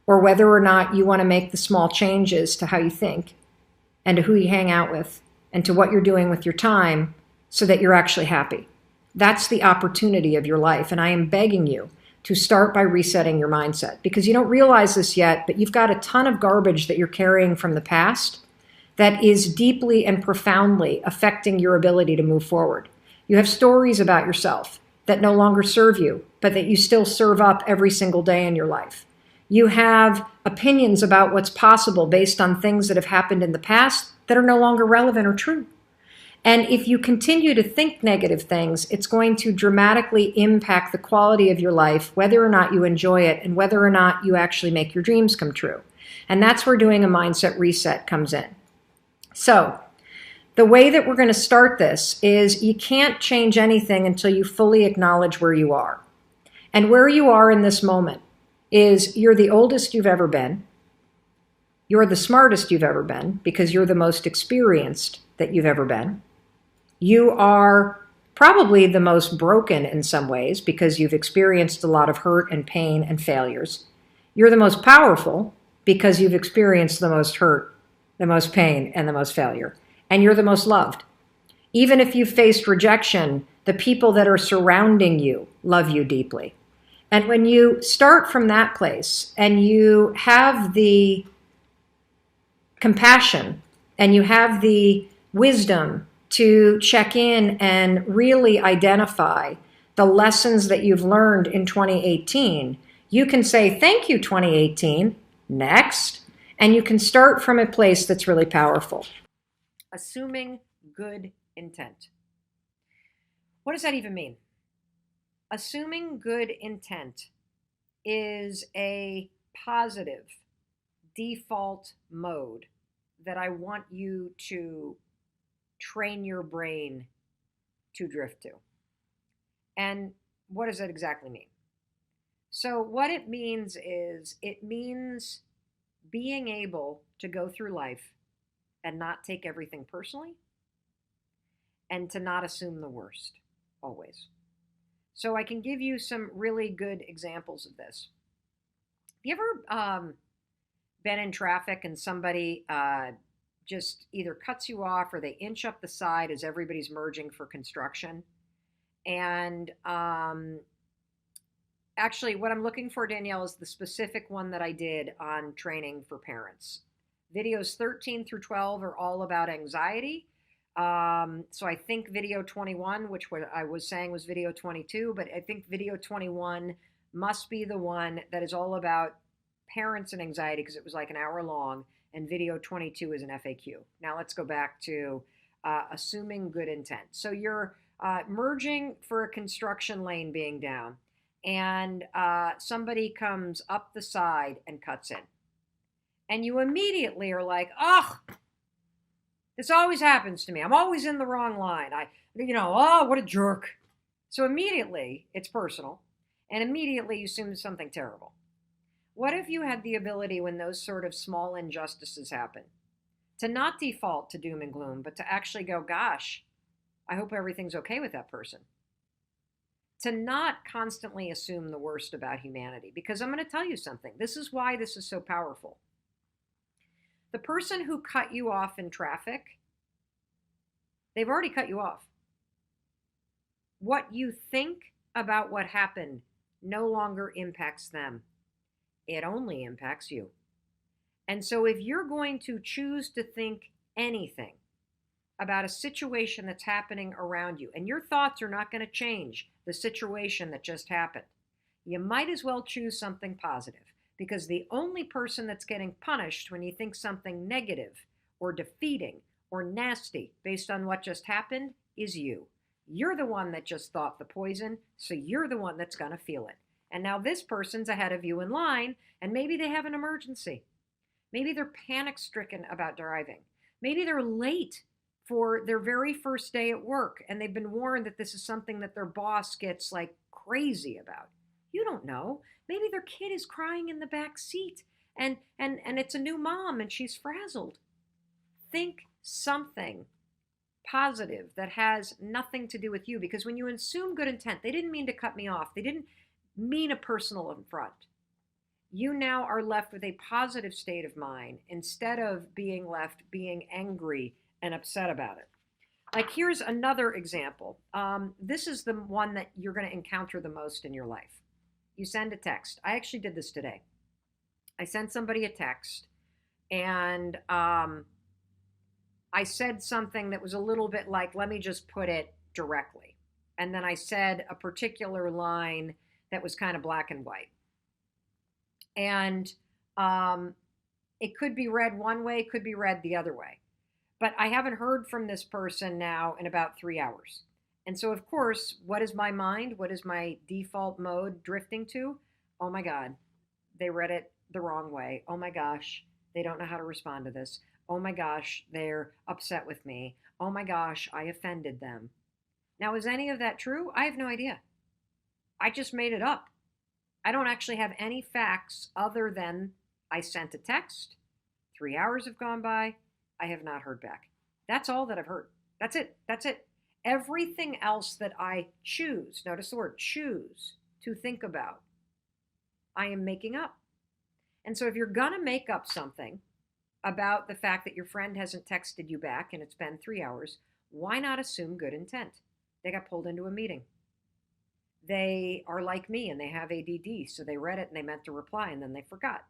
[SPEAKER 1] or whether or not you want to make the small changes to how you think and to who you hang out with and to what you're doing with your time so that you're actually happy. That's the opportunity of your life. And I am begging you to start by resetting your mindset, because you don't realize this yet, but you've got a ton of garbage that you're carrying from the past that is deeply and profoundly affecting your ability to move forward. You have stories about yourself that no longer serve you, but that you still serve up every single day in your life. You have opinions about what's possible based on things that have happened in the past that are no longer relevant or true. And if you continue to think negative things, it's going to dramatically impact the quality of your life, whether or not you enjoy it and whether or not you actually make your dreams come true. And that's where doing a mindset reset comes in. So the way that we're going to start this is you can't change anything until you fully acknowledge where you are. And where you are in this moment is you're the oldest you've ever been. You're the smartest you've ever been because you're the most experienced that you've ever been. You are probably the most broken in some ways because you've experienced a lot of hurt and pain and failures. You're the most powerful because you've experienced the most hurt, the most pain, and the most failure. And you're the most loved. Even if you've faced rejection, the people that are surrounding you love you deeply. And when you start from that place and you have the compassion and you have the wisdom to check in and really identify the lessons that you've learned in 2018, you can say, thank you, 2018, next. And you can start from a place that's really powerful. Assuming good intent. What does that even mean? Assuming good intent is a positive default mode that I want you to train your brain to drift to. And what does that exactly mean? So what it means is it means being able to go through life and not take everything personally and to not assume the worst always. So I can give you some really good examples of this. Have you ever been in traffic and somebody just either cuts you off or they inch up the side as everybody's merging for construction. And actually, what I'm looking for, Danielle, is the specific one that I did on training for parents. Videos 13 through 12 are all about anxiety. So I think video 21, which what I was saying was video 22, but I think video 21 must be the one that is all about parents and anxiety because it was like an hour long, and video 22 is an FAQ. Now let's go back to assuming good intent. So you're merging for a construction lane being down, and somebody comes up the side and cuts in. And you immediately are like, oh, this always happens to me. I'm always in the wrong line. Oh, what a jerk. So immediately it's personal, and immediately you assume something terrible. What if you had the ability when those sort of small injustices happen to not default to doom and gloom, but to actually go, gosh, I hope everything's okay with that person. To not constantly assume the worst about humanity, because I'm going to tell you something. This is why this is so powerful. The person who cut you off in traffic, they've already cut you off. What you think about what happened no longer impacts them. It only impacts you. And so if you're going to choose to think anything about a situation that's happening around you, and your thoughts are not going to change the situation that just happened, you might as well choose something positive. Because the only person that's getting punished when you think something negative or defeating or nasty based on what just happened is you. You're the one that just thought the poison, so you're the one that's going to feel it. And now this person's ahead of you in line, and maybe they have an emergency. Maybe they're panic-stricken about driving. Maybe they're late for their very first day at work, and they've been warned that this is something that their boss gets like crazy about. You don't know. Maybe their kid is crying in the back seat and it's a new mom and she's frazzled. Think something positive that has nothing to do with you, because when you assume good intent, they didn't mean to cut me off. They didn't mean a personal affront. You now are left with a positive state of mind instead of being left being angry and upset about it. Like, here's another example. This is the one that you're going to encounter the most in your life. You send a text. I actually did this today. I sent somebody a text, and I said something that was a little bit like, let me just put it directly. And then I said a particular line that was kind of black and white. And it could be read one way, it could be read the other way. But I haven't heard from this person now in about 3 hours. And so, of course, what is my mind? What is my default mode drifting to? Oh my God, they read it the wrong way. Oh my gosh, they don't know how to respond to this. Oh my gosh, they're upset with me. Oh my gosh, I offended them. Now, is any of that true? I have no idea. I just made it up. I don't actually have any facts other than I sent a text. 3 hours have gone by. I have not heard back. That's all that I've heard. That's it. That's it. Everything else that I choose, notice the word choose, to think about, I am making up. And so if you're going to make up something about the fact that your friend hasn't texted you back and it's been 3 hours, why not assume good intent? They got pulled into a meeting. They are like me and they have ADD, so they read it and they meant to reply and then they forgot.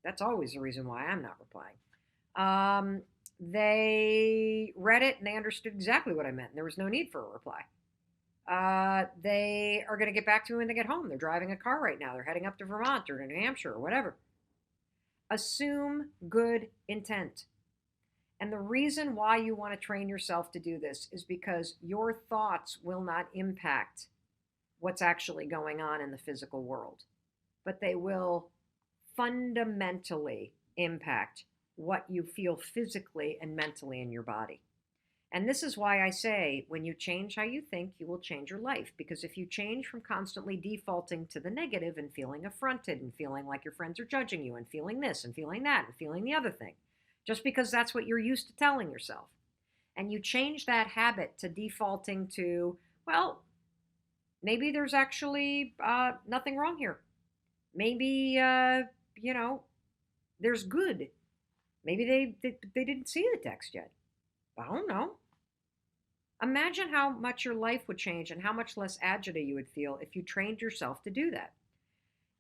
[SPEAKER 1] That's always the reason why I'm not replying. They read it and they understood exactly what I meant. There was no need for a reply. They are going to get back to me when they get home. They're driving a car right now. They're heading up to Vermont or to New Hampshire or whatever. Assume good intent. And the reason why you want to train yourself to do this is because your thoughts will not impact what's actually going on in the physical world, but they will fundamentally impact what you feel physically and mentally in your body. And this is why I say, when you change how you think, you will change your life. Because if you change from constantly defaulting to the negative and feeling affronted and feeling like your friends are judging you and feeling this and feeling that and feeling the other thing, just because that's what you're used to telling yourself, and you change that habit to defaulting to, well, maybe there's actually nothing wrong here. Maybe, there's good Maybe they didn't see the text yet. I don't know. Imagine how much your life would change and how much less agitated you would feel if you trained yourself to do that.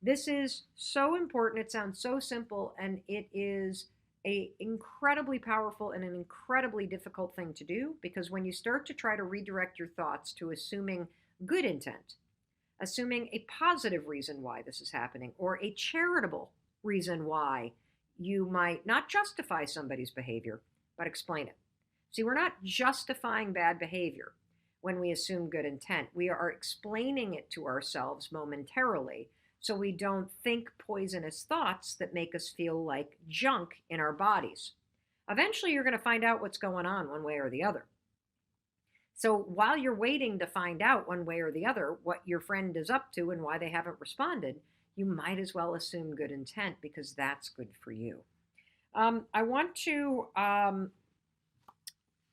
[SPEAKER 1] This is so important. It sounds so simple, and it is a incredibly powerful and an incredibly difficult thing to do, because when you start to try to redirect your thoughts to assuming good intent, assuming a positive reason why this is happening, or a charitable reason why you might not justify somebody's behavior, but explain it. See, we're not justifying bad behavior when we assume good intent. We are explaining it to ourselves momentarily so we don't think poisonous thoughts that make us feel like junk in our bodies. Eventually, you're going to find out what's going on one way or the other. So while you're waiting to find out one way or the other what your friend is up to and why they haven't responded, you might as well assume good intent, because that's good for you. I want to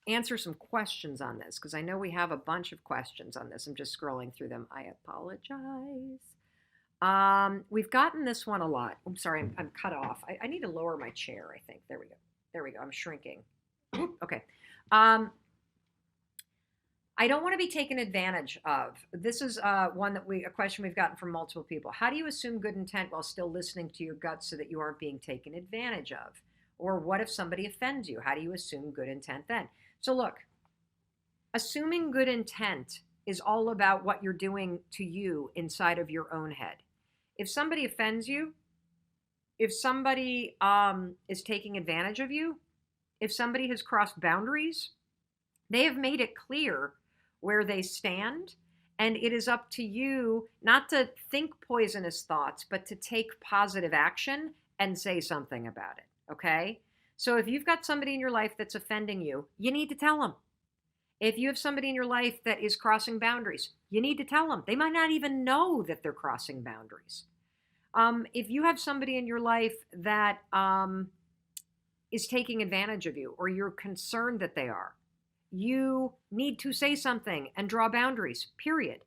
[SPEAKER 1] answer some questions on this, because I know we have a bunch of questions on this. I'm just scrolling through them. I apologize. We've gotten this one a lot. I'm sorry, I'm cut off. I need to lower my chair, I think. There we go. There we go. I'm shrinking. Okay. I don't want to be taken advantage of. This is a question we've gotten from multiple people. How do you assume good intent while still listening to your gut so that you aren't being taken advantage of? Or what if somebody offends you? How do you assume good intent then? So look, assuming good intent is all about what you're doing to you inside of your own head. If somebody offends you, if somebody is taking advantage of you, if somebody has crossed boundaries, they have made it clear where they stand, and it is up to you not to think poisonous thoughts, but to take positive action and say something about it, okay? So if you've got somebody in your life that's offending you, you need to tell them. If you have somebody in your life that is crossing boundaries, you need to tell them. They might not even know that they're crossing boundaries. If you have somebody in your life that is taking advantage of you, or you're concerned that they are, you need to say something and draw boundaries, period.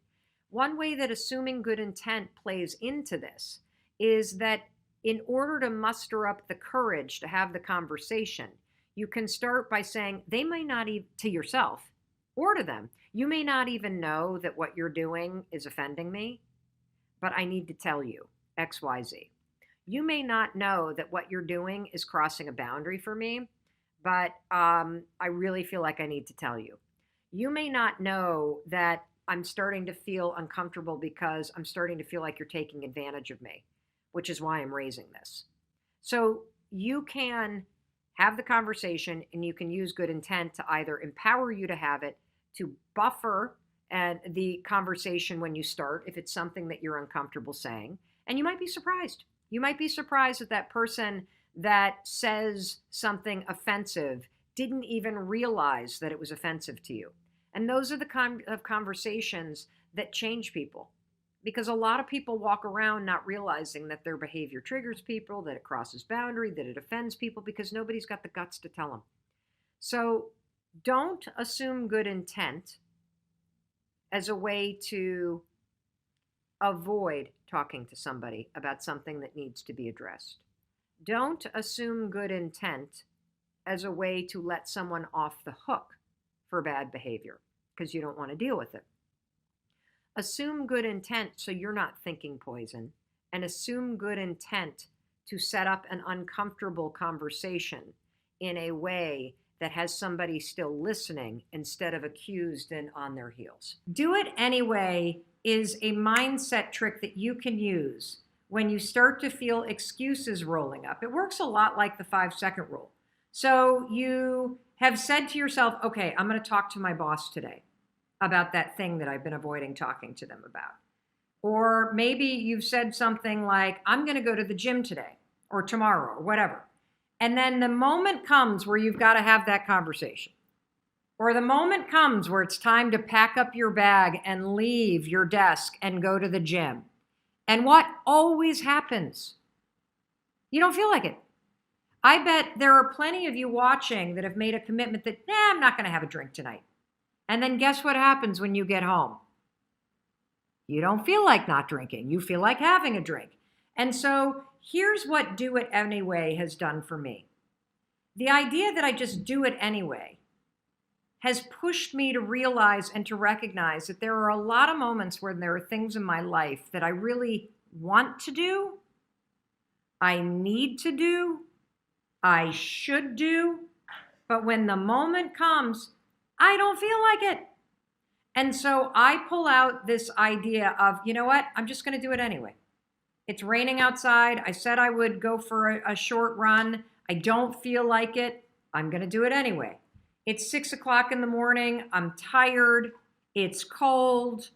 [SPEAKER 1] One way that assuming good intent plays into this is that in order to muster up the courage to have the conversation, you can start by saying, they may not even, to yourself or to them, you may not even know that what you're doing is offending me, but I need to tell you X, Y, Z. You may not know that what you're doing is crossing a boundary for me, but I really feel like I need to tell you. You may not know that I'm starting to feel uncomfortable because I'm starting to feel like you're taking advantage of me, which is why I'm raising this. So you can have the conversation, and you can use good intent to either empower you to have it, to buffer and the conversation when you start, if it's something that you're uncomfortable saying. And you might be surprised. You might be surprised that that person that says something offensive didn't even realize that it was offensive to you. And those are the kind of conversations that change people, because a lot of people walk around not realizing that their behavior triggers people, that it crosses boundary, that it offends people, because nobody's got the guts to tell them. So don't assume good intent as a way to avoid talking to somebody about something that needs to be addressed. Don't assume good intent as a way to let someone off the hook for bad behavior, because you don't want to deal with it. Assume good intent so you're not thinking poison, and assume good intent to set up an uncomfortable conversation in a way that has somebody still listening instead of accused and on their heels. Do it anyway is a mindset trick that you can use when you start to feel excuses rolling up. It works a lot like the 5-second rule. So you have said to yourself, okay, I'm going to talk to my boss today about that thing that I've been avoiding talking to them about. Or maybe you've said something like, I'm going to go to the gym today or tomorrow or whatever. And then the moment comes where you've got to have that conversation. Or the moment comes where it's time to pack up your bag and leave your desk and go to the gym. And what always happens? You don't feel like it. I bet there are plenty of you watching that have made a commitment that, I'm not going to have a drink tonight. And then guess what happens when you get home? You don't feel like not drinking. You feel like having a drink. And so here's what Do It Anyway has done for me. The idea that I just do it anyway has pushed me to realize and to recognize that there are a lot of moments where there are things in my life that I really want to do, I need to do, I should do, but when the moment comes, I don't feel like it. And so I pull out this idea of, you know what, I'm just going to do it anyway. It's raining outside. I said I would go for a short run. I don't feel like it. I'm going to do it anyway. It's 6 o'clock in the morning. I'm tired. It's cold.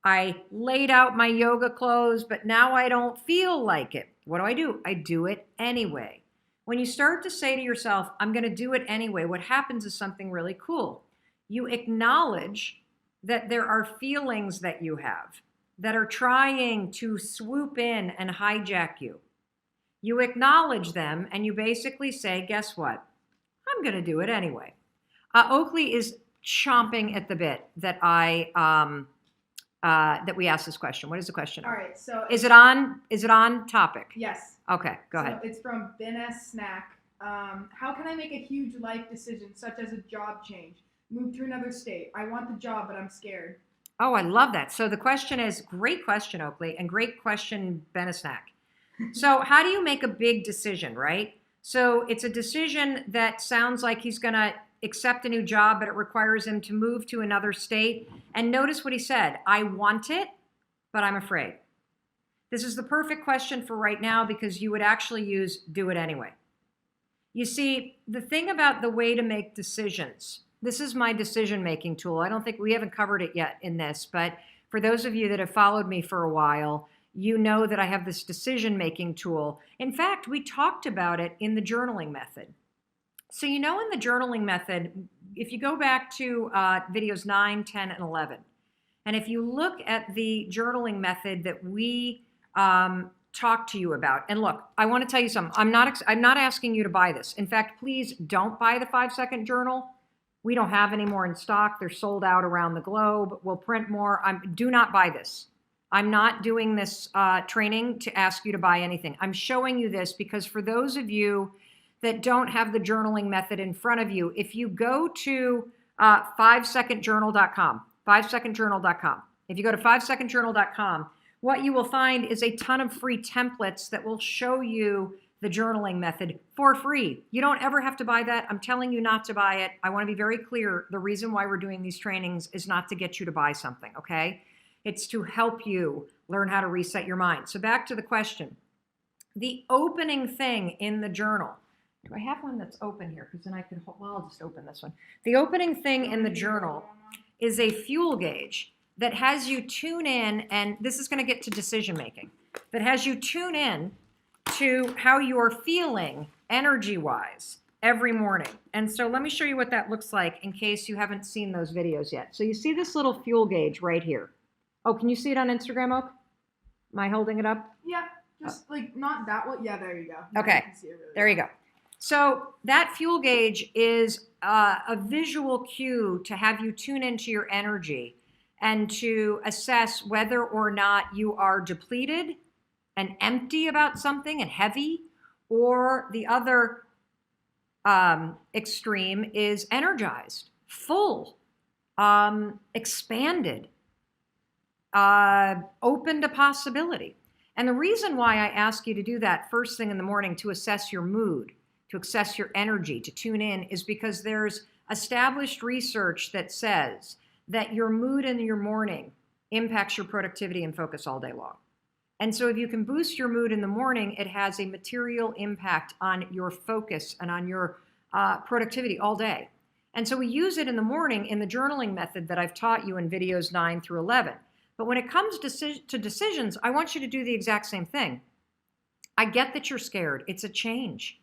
[SPEAKER 1] I laid out my yoga clothes, but now I don't feel like it. What do? I do it anyway. When you start to say to yourself, I'm going to do it anyway, what happens is something really cool. You acknowledge that there are feelings that you have that are trying to swoop in and hijack you. You acknowledge them and you basically say, guess what? I'm going to do it anyway. Oakley is chomping at the bit that that we asked this question. What is the question?
[SPEAKER 10] All right, so
[SPEAKER 1] is it on topic?
[SPEAKER 10] Yes.
[SPEAKER 1] Okay, go ahead.
[SPEAKER 10] It's from Ben S. Snack. How can I make a huge life decision such as a job change? Move to another state. I want the job, but I'm scared.
[SPEAKER 1] Oh, I love that. So the question is, great question, Oakley, and great question, Ben S. Snack. So how do you make a big decision, right? So it's a decision that sounds like he's going to accept a new job, but it requires him to move to another state. And notice what he said. I want it, but I'm afraid. This is the perfect question for right now because you would actually use do it anyway. You see, the thing about the way to make decisions, this is my decision-making tool. I don't think we haven't covered it yet in this, but for those of you that have followed me for a while, you know that I have this decision-making tool. In fact, we talked about it in the journaling method. So you know in the journaling method, if you go back to videos 9, 10, and 11, and if you look at the journaling method that we talked to you about, and look, I want to tell you something. I'm not asking you to buy this. In fact, please don't buy the 5-second journal. We don't have any more in stock. They're sold out around the globe. We'll print more. Do not buy this. I'm not doing this training to ask you to buy anything. I'm showing you this because for those of you that don't have the journaling method in front of you, if you go to 5secondjournal.com, 5secondjournal.com, if you go to 5secondjournal.com, what you will find is a ton of free templates that will show you the journaling method for free. You don't ever have to buy that. I'm telling you not to buy it. I want to be very clear. The reason why we're doing these trainings is not to get you to buy something, okay? It's to help you learn how to reset your mind. So back to the question. The opening thing in the journal, do I have one that's open here? Because then I could, well, I'll just open this one. The opening thing in the journal is a fuel gauge that has you tune in, and this is going to get to decision making, that has you tune in to how you're feeling energy-wise every morning. And so let me show you what that looks like in case you haven't seen those videos yet. So you see this little fuel gauge right here. Oh, can you see it on Instagram, Oak? Am I holding it up?
[SPEAKER 10] Yeah, just like not that one. Yeah, there you go. Now
[SPEAKER 1] Okay,
[SPEAKER 10] you can see it really
[SPEAKER 1] there you go. So that fuel gauge is a visual cue to have you tune into your energy and to assess whether or not you are depleted and empty about something and heavy, or the other extreme is energized, full, expanded, open to possibility. And the reason why I ask you to do that first thing in the morning to assess your mood, to assess your energy, to tune in, is because there's established research that says that your mood in your morning impacts your productivity and focus all day long. And so if you can boost your mood in the morning, it has a material impact on your focus and on your productivity all day. And so we use it in the morning in the journaling method that I've taught you in videos 9 through 11. But when it comes to decisions, I want you to do the exact same thing. I get that you're scared. It's a change.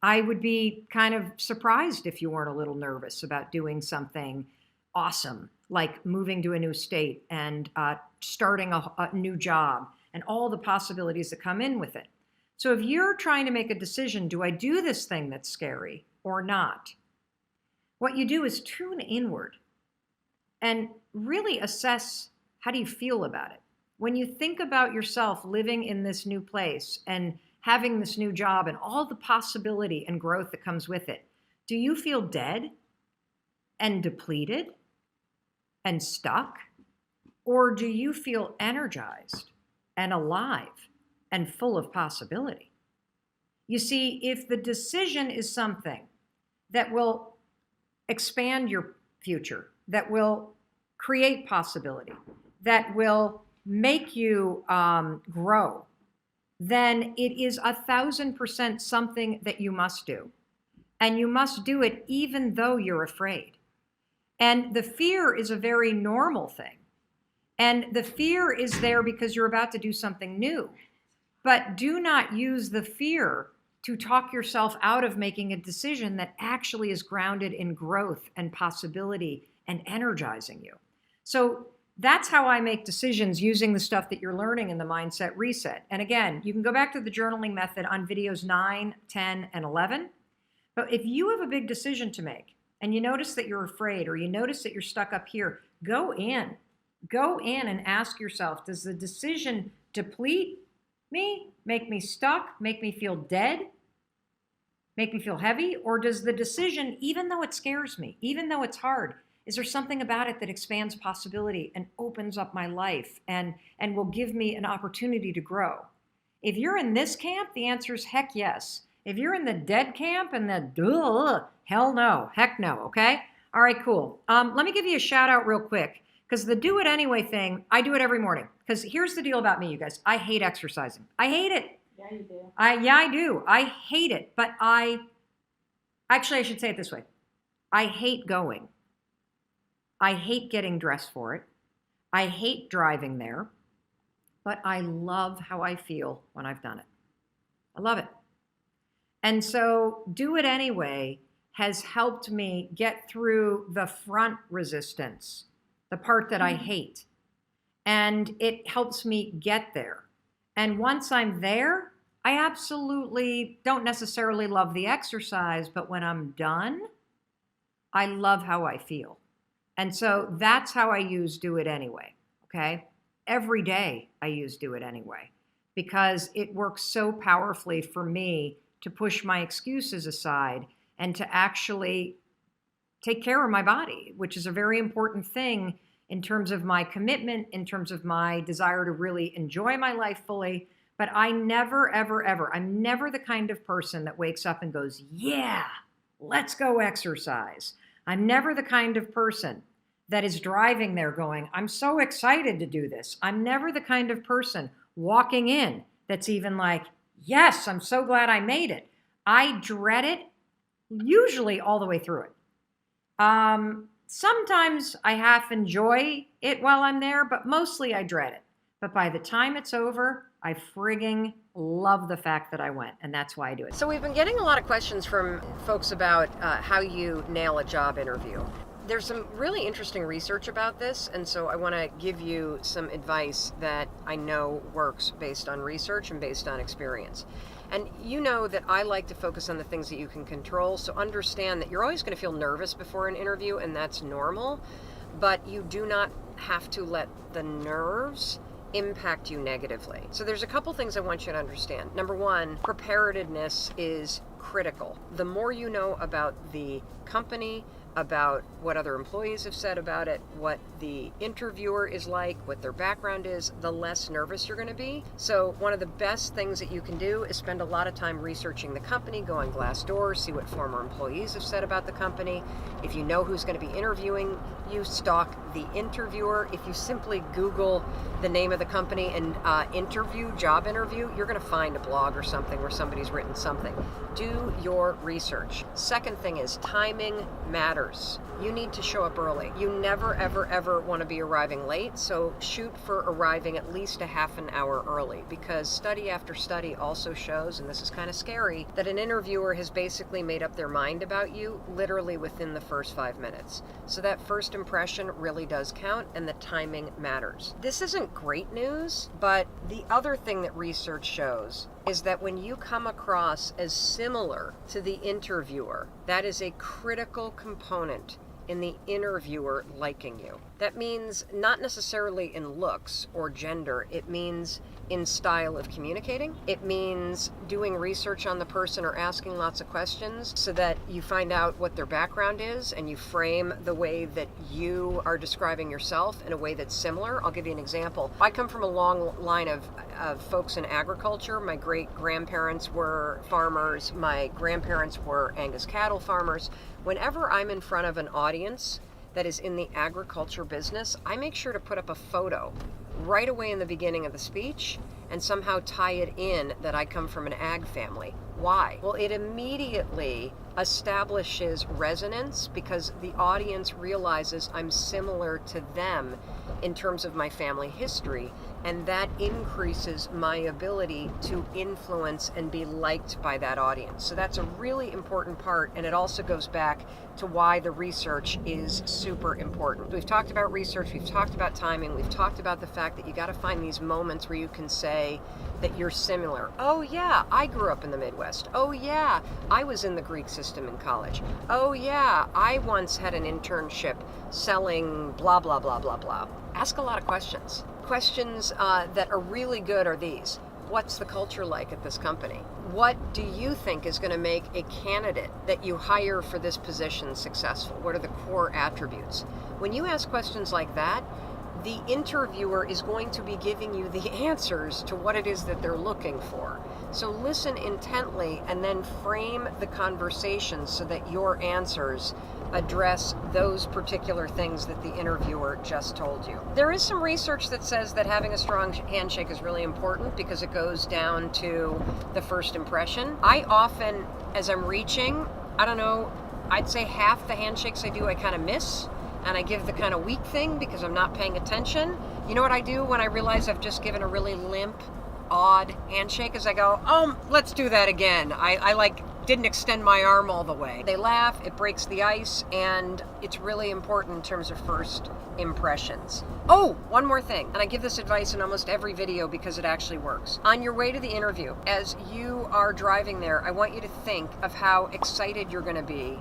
[SPEAKER 1] I would be kind of surprised if you weren't a little nervous about doing something awesome, like moving to a new state and starting a new job and all the possibilities that come in with it. So if you're trying to make a decision, do I do this thing that's scary or not? What you do is tune inward and really assess, how do you feel about it? When you think about yourself living in this new place and having this new job and all the possibility and growth that comes with it, do you feel dead and depleted and stuck? Or do you feel energized and alive and full of possibility? You see, if the decision is something that will expand your future, that will create possibility, that will make you grow, then it is 1,000% something that you must do. And you must do it even though you're afraid. And the fear is a very normal thing. And the fear is there because you're about to do something new. But do not use the fear to talk yourself out of making a decision that actually is grounded in growth and possibility and energizing you. So that's how I make decisions using the stuff that you're learning in the Mindset Reset. And again, you can go back to the journaling method on videos 9, 10, and 11. But if you have a big decision to make and you notice that you're afraid or you notice that you're stuck up here, go in and ask yourself, does the decision deplete me, make me stuck, make me feel dead, make me feel heavy? Or does the decision, even though it scares me, even though it's hard, is there something about it that expands possibility and opens up my life and will give me an opportunity to grow? If you're in this camp, the answer is heck yes. If you're in the dead camp and the hell no, heck no, okay? All right, cool. Let me give you a shout out real quick, because the do it anyway thing, I do it every morning. Because here's the deal about me, you guys. I hate exercising. I hate it.
[SPEAKER 10] Yeah, you do.
[SPEAKER 1] I do. I hate it. But actually, I should say it this way. I hate going. I hate getting dressed for it. I hate driving there. But I love how I feel when I've done it. I love it. And so do it anyway has helped me get through the front resistance, the part that I hate. And it helps me get there. And once I'm there, I absolutely don't necessarily love the exercise, but when I'm done, I love how I feel. And so that's how I use do it anyway, okay? Every day I use do it anyway, because it works so powerfully for me to push my excuses aside and to actually take care of my body, which is a very important thing in terms of my commitment, in terms of my desire to really enjoy my life fully. But I never, ever, ever, I'm never the kind of person that wakes up and goes, yeah, let's go exercise. I'm never the kind of person that is driving there going, I'm so excited to do this. I'm never the kind of person walking in that's even like, yes, I'm so glad I made it. I dread it, usually all the way through it. Sometimes I half enjoy it while I'm there, but mostly I dread it. But by the time it's over, I frigging love the fact that I went, and that's why I do it. So we've been getting a lot of questions from folks about how you nail a job interview. There's some really interesting research about this, and so I want to give you some advice that I know works based on research and based on experience. And you know that I like to focus on the things that you can control, so understand that you're always going to feel nervous before an interview, and that's normal, but you do not have to let the nerves impact you negatively. So there's a couple things I want you to understand. Number one, preparedness is critical. The more you know about the company, about what other employees have said about it, what the interviewer is like, what their background is, the less nervous you're going to be. So one of the best things that you can do is spend a lot of time researching the company, go on Glassdoor, see what former employees have said about the company. If you know who's going to be interviewing, you stalk the interviewer. If you simply Google the name of the company and job interview, you're going to find a blog or something where somebody's written something. Do your research. Second thing is timing matters. You need to show up early. You never, ever, ever want to be arriving late, so shoot for arriving at least a half an hour early, because study after study also shows, and this is kind of scary, that an interviewer has basically made up their mind about you literally within the first 5 minutes. So that first impression really does count, and the timing matters. This isn't great news, but the other thing that research shows is that when you come across as similar to the interviewer, that is a critical component in the interviewer liking you. That means not necessarily in looks or gender, it means
[SPEAKER 2] in style of communicating. It means doing research on the person or asking lots of questions so that you find out what their background is and you frame the way that you are describing yourself in a way that's similar. I'll give you an example. I come from a long line of folks in agriculture. My great-grandparents were farmers. My grandparents were Angus cattle farmers. Whenever I'm in front of an audience that is in the agriculture business, I make sure to put up a photo right away in the beginning of the speech and somehow tie it in that I come from an ag family. Why? Well, it immediately establishes resonance because the audience realizes I'm similar to them in terms of my family history, and that increases my ability to influence and be liked by that audience. So that's a really important part, and it also goes back to why the research is super important. We've talked about research, we've talked about timing, we've talked about the fact that you got to find these moments where you can say that you're similar. Oh yeah, I grew up in the Midwest. Oh yeah, I was in the Greek system in college. Oh yeah, I once had an internship selling blah, blah, blah, blah, blah. Ask a lot of questions. Questions that are really good are these. What's the culture like at this company? What do you think is going to make a candidate that you hire for this position successful? What are the core attributes? When you ask questions like that, the interviewer is going to be giving you the answers to what it is that they're looking for. So listen intently and then frame the conversation so that your answers address those particular things that the interviewer just told you. There is some research that says that having a strong handshake is really important because it goes down to the first impression. I often, as I'm reaching, I don't know, I'd say half the handshakes I do I kind of miss, and I give the kind of weak thing because I'm not paying attention. You know what I do when I realize I've just given a really limp, odd handshake is I go, oh, let's do that again. I like didn't extend my arm all the way. They laugh, it breaks the ice, and it's really important in terms of first impressions. Oh, one more thing, and I give this advice in almost every video because it actually works. On your way to the interview, as you are driving there, I want you to think of how excited you're gonna be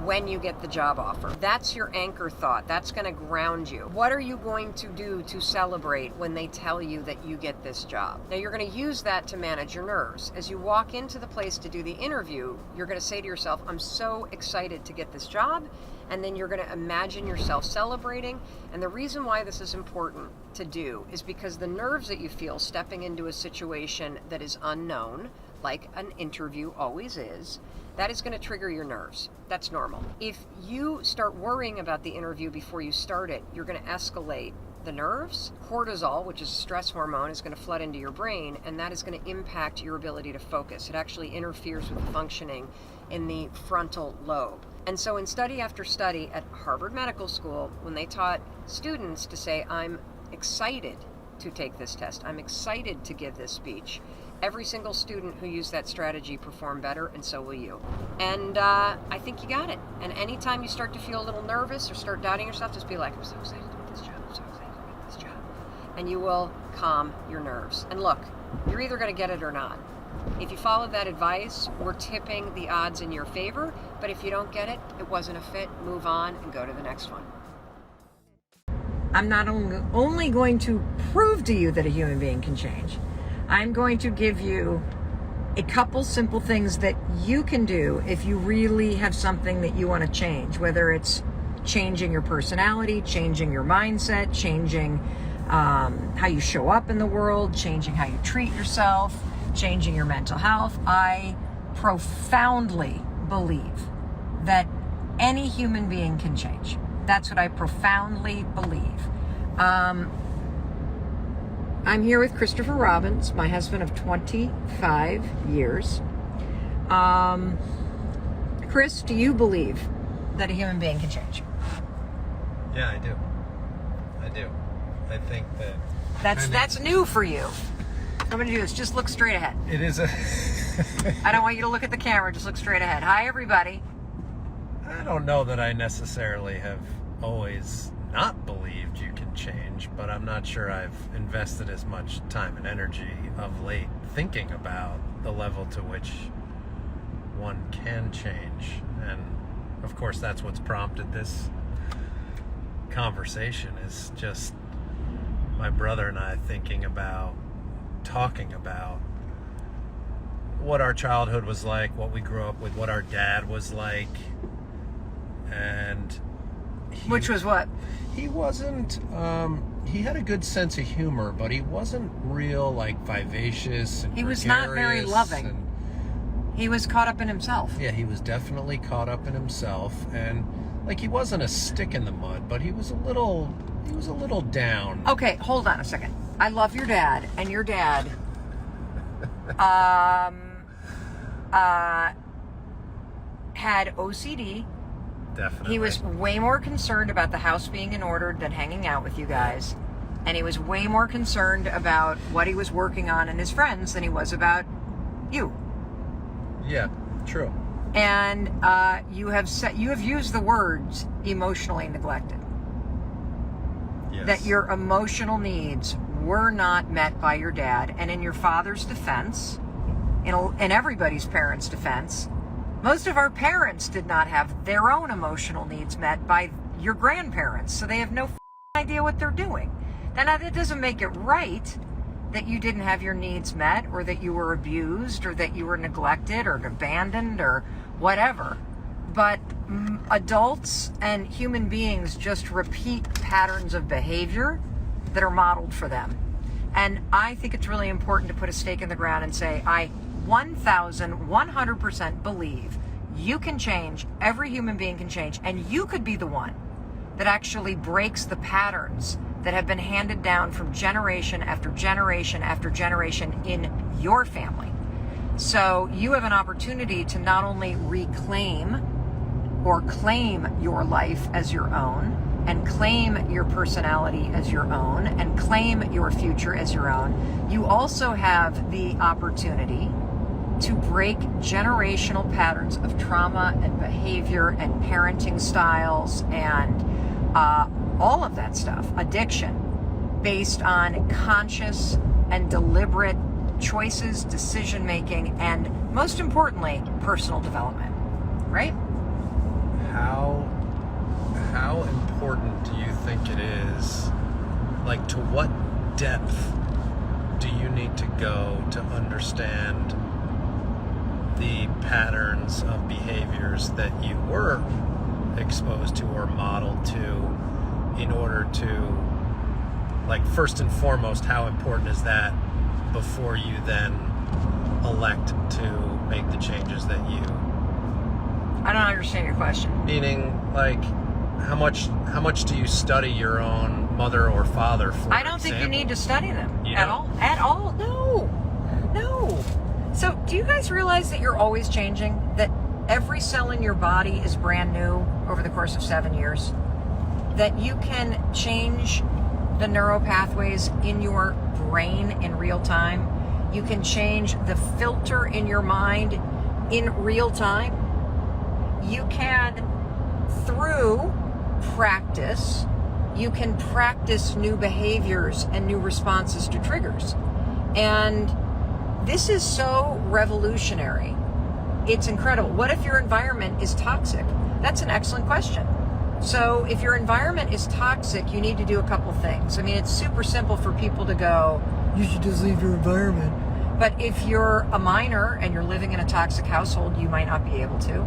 [SPEAKER 2] when you get the job offer. That's your anchor thought. That's going to ground you. What are you going to do to celebrate when they tell you that you get this job? Now you're going to use that to manage your nerves. As you walk into the place to do the interview, you're going to say to yourself, I'm so excited to get this job. And then you're going to imagine yourself celebrating. And the reason why this is important to do is because the nerves that you feel stepping into a situation that is unknown, like an interview always is, that is going to trigger your nerves. That's normal. If you start worrying about the interview before you start it, you're going to escalate the nerves. Cortisol, which is a stress hormone, is going to flood into your brain, and that is going to impact your ability to focus. It actually interferes with the functioning in the frontal lobe. And so in study after study at Harvard Medical School, when they taught students to say, I'm excited to take this test, I'm excited to give this speech, every single student who used that strategy performed better, and so will you. And I think you got it. And anytime you start to feel a little nervous or start doubting yourself, just be like, I'm so excited to get this job, I'm so excited to get this job. And you will calm your nerves. And look, you're either going to get it or not. If you follow that advice, we're tipping the odds in your favor. But if you don't get it, it wasn't a fit, move on and go to the next one.
[SPEAKER 1] I'm not only going to prove to you that a human being can change, I'm going to give you a couple simple things that you can do if you really have something that you want to change, whether it's changing your personality, changing your mindset, changing how you show up in the world, changing how you treat yourself, changing your mental health. I profoundly believe that any human being can change. That's what I profoundly believe. I'm here with Christopher Robbins, my husband of 25 years. Chris, do you believe that a human being can change?
[SPEAKER 9] Yeah, I do. I think that...
[SPEAKER 1] That's new for you. I'm going to do this. Just look straight ahead.
[SPEAKER 9] It is a...
[SPEAKER 1] I don't want you to look at the camera. Just look straight ahead. Hi, everybody.
[SPEAKER 9] I don't know that I necessarily have always not believed you can change, but I'm not sure I've invested as much time and energy of late thinking about the level to which one can change. And of course that's what's prompted this conversation, is just my brother and I thinking about talking about what our childhood was like, what we grew up with, what our dad was like, and
[SPEAKER 1] Which was what?
[SPEAKER 9] he wasn't. He had a good sense of humor, but he wasn't real like vivacious and
[SPEAKER 1] He was not very
[SPEAKER 9] gregarious
[SPEAKER 1] loving.
[SPEAKER 9] and-
[SPEAKER 1] He was caught up in himself.
[SPEAKER 9] Yeah, he was definitely caught up in himself, and like he wasn't a stick in the mud, but he was a little down.
[SPEAKER 1] Okay, hold on a second. I love your dad, and your dad had OCD.
[SPEAKER 9] Definitely.
[SPEAKER 1] He was way more concerned about the house being in order than hanging out with you guys. And he was way more concerned about what he was working on and his friends than he was about you.
[SPEAKER 9] Yeah, true.
[SPEAKER 1] And you have used the words emotionally neglected.
[SPEAKER 9] Yes.
[SPEAKER 1] That your emotional needs were not met by your dad. And in your father's defense, in everybody's parents' defense, most of our parents did not have their own emotional needs met by your grandparents. So they have no idea what they're doing. Now that doesn't make it right that you didn't have your needs met, or that you were abused, or that you were neglected or abandoned or whatever. But adults and human beings just repeat patterns of behavior that are modeled for them. And I think it's really important to put a stake in the ground and say, I 1,100% believe you can change, every human being can change, and you could be the one that actually breaks the patterns that have been handed down from generation after generation after generation in your family. So you have an opportunity to not only reclaim or claim your life as your own, and claim your personality as your own, and claim your future as your own, you also have the opportunity to break generational patterns of trauma and behavior and parenting styles and all of that stuff, addiction, based on conscious and deliberate choices, decision making, and most importantly, personal development, right?
[SPEAKER 9] How important do you think it is, like to what depth do you need to go to understand the patterns of behaviors that you were exposed to or modeled to, in order to, like, first and foremost, how important is that before you then elect to make the changes that you...
[SPEAKER 1] I don't understand your question.
[SPEAKER 9] Meaning, like, how much do you study your own mother or father, for
[SPEAKER 1] I don't think you need to study them
[SPEAKER 9] You
[SPEAKER 1] at
[SPEAKER 9] don't?
[SPEAKER 1] all. At all. No. So do you guys realize that you're always changing? That every cell in your body is brand new over the course of 7 years? That you can change the neural pathways in your brain in real time? You can change the filter in your mind in real time? You can, through practice, you can practice new behaviors and new responses to triggers. And this is so revolutionary. It's incredible. What if your environment is toxic? That's an excellent question. So if your environment is toxic, you need to do a couple things. I mean, it's super simple for people to go, you should just leave your environment. But if you're a minor and you're living in a toxic household, you might not be able to.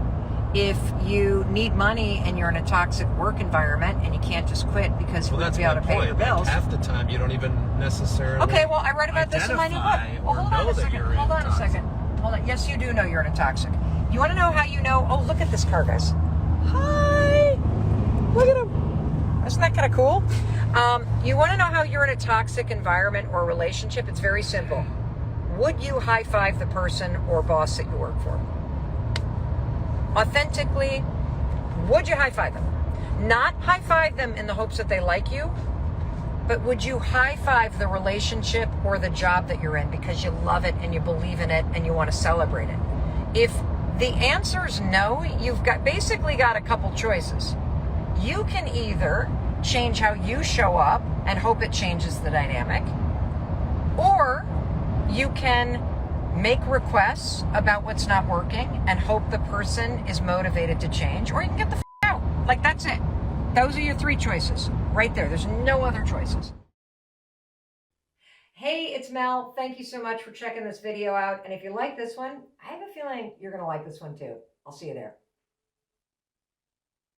[SPEAKER 1] If you need money and you're in a toxic work environment and you can't just quit because you won't be able to pay your bills.
[SPEAKER 9] Half the time you don't even necessarily...
[SPEAKER 1] Okay, well, I read about this in my new book. Well, hold on a second. Hold on. Yes, you do know you're in a toxic. You want to know how you know? Oh, look at this car, guys. Hi. Look at him. Isn't that kind of cool? You want to know how you're in a toxic environment or relationship? It's very simple. Would you high-five the person or boss that you work for? Authentically, would you high-five them? Not high-five them in the hopes that they like you, but would you high-five the relationship or the job that you're in because you love it and you believe in it and you want to celebrate it? If the answer is no, you've basically got a couple choices. You can either change how you show up and hope it changes the dynamic, or you can make requests about what's not working and hope the person is motivated to change, or you can get the out. Like, that's it. Those are your three choices right there. There's no other choices. Hey, it's Mel. Thank you so much for checking this video out. And if you like this one, I have a feeling you're going to like this one too. I'll see you there.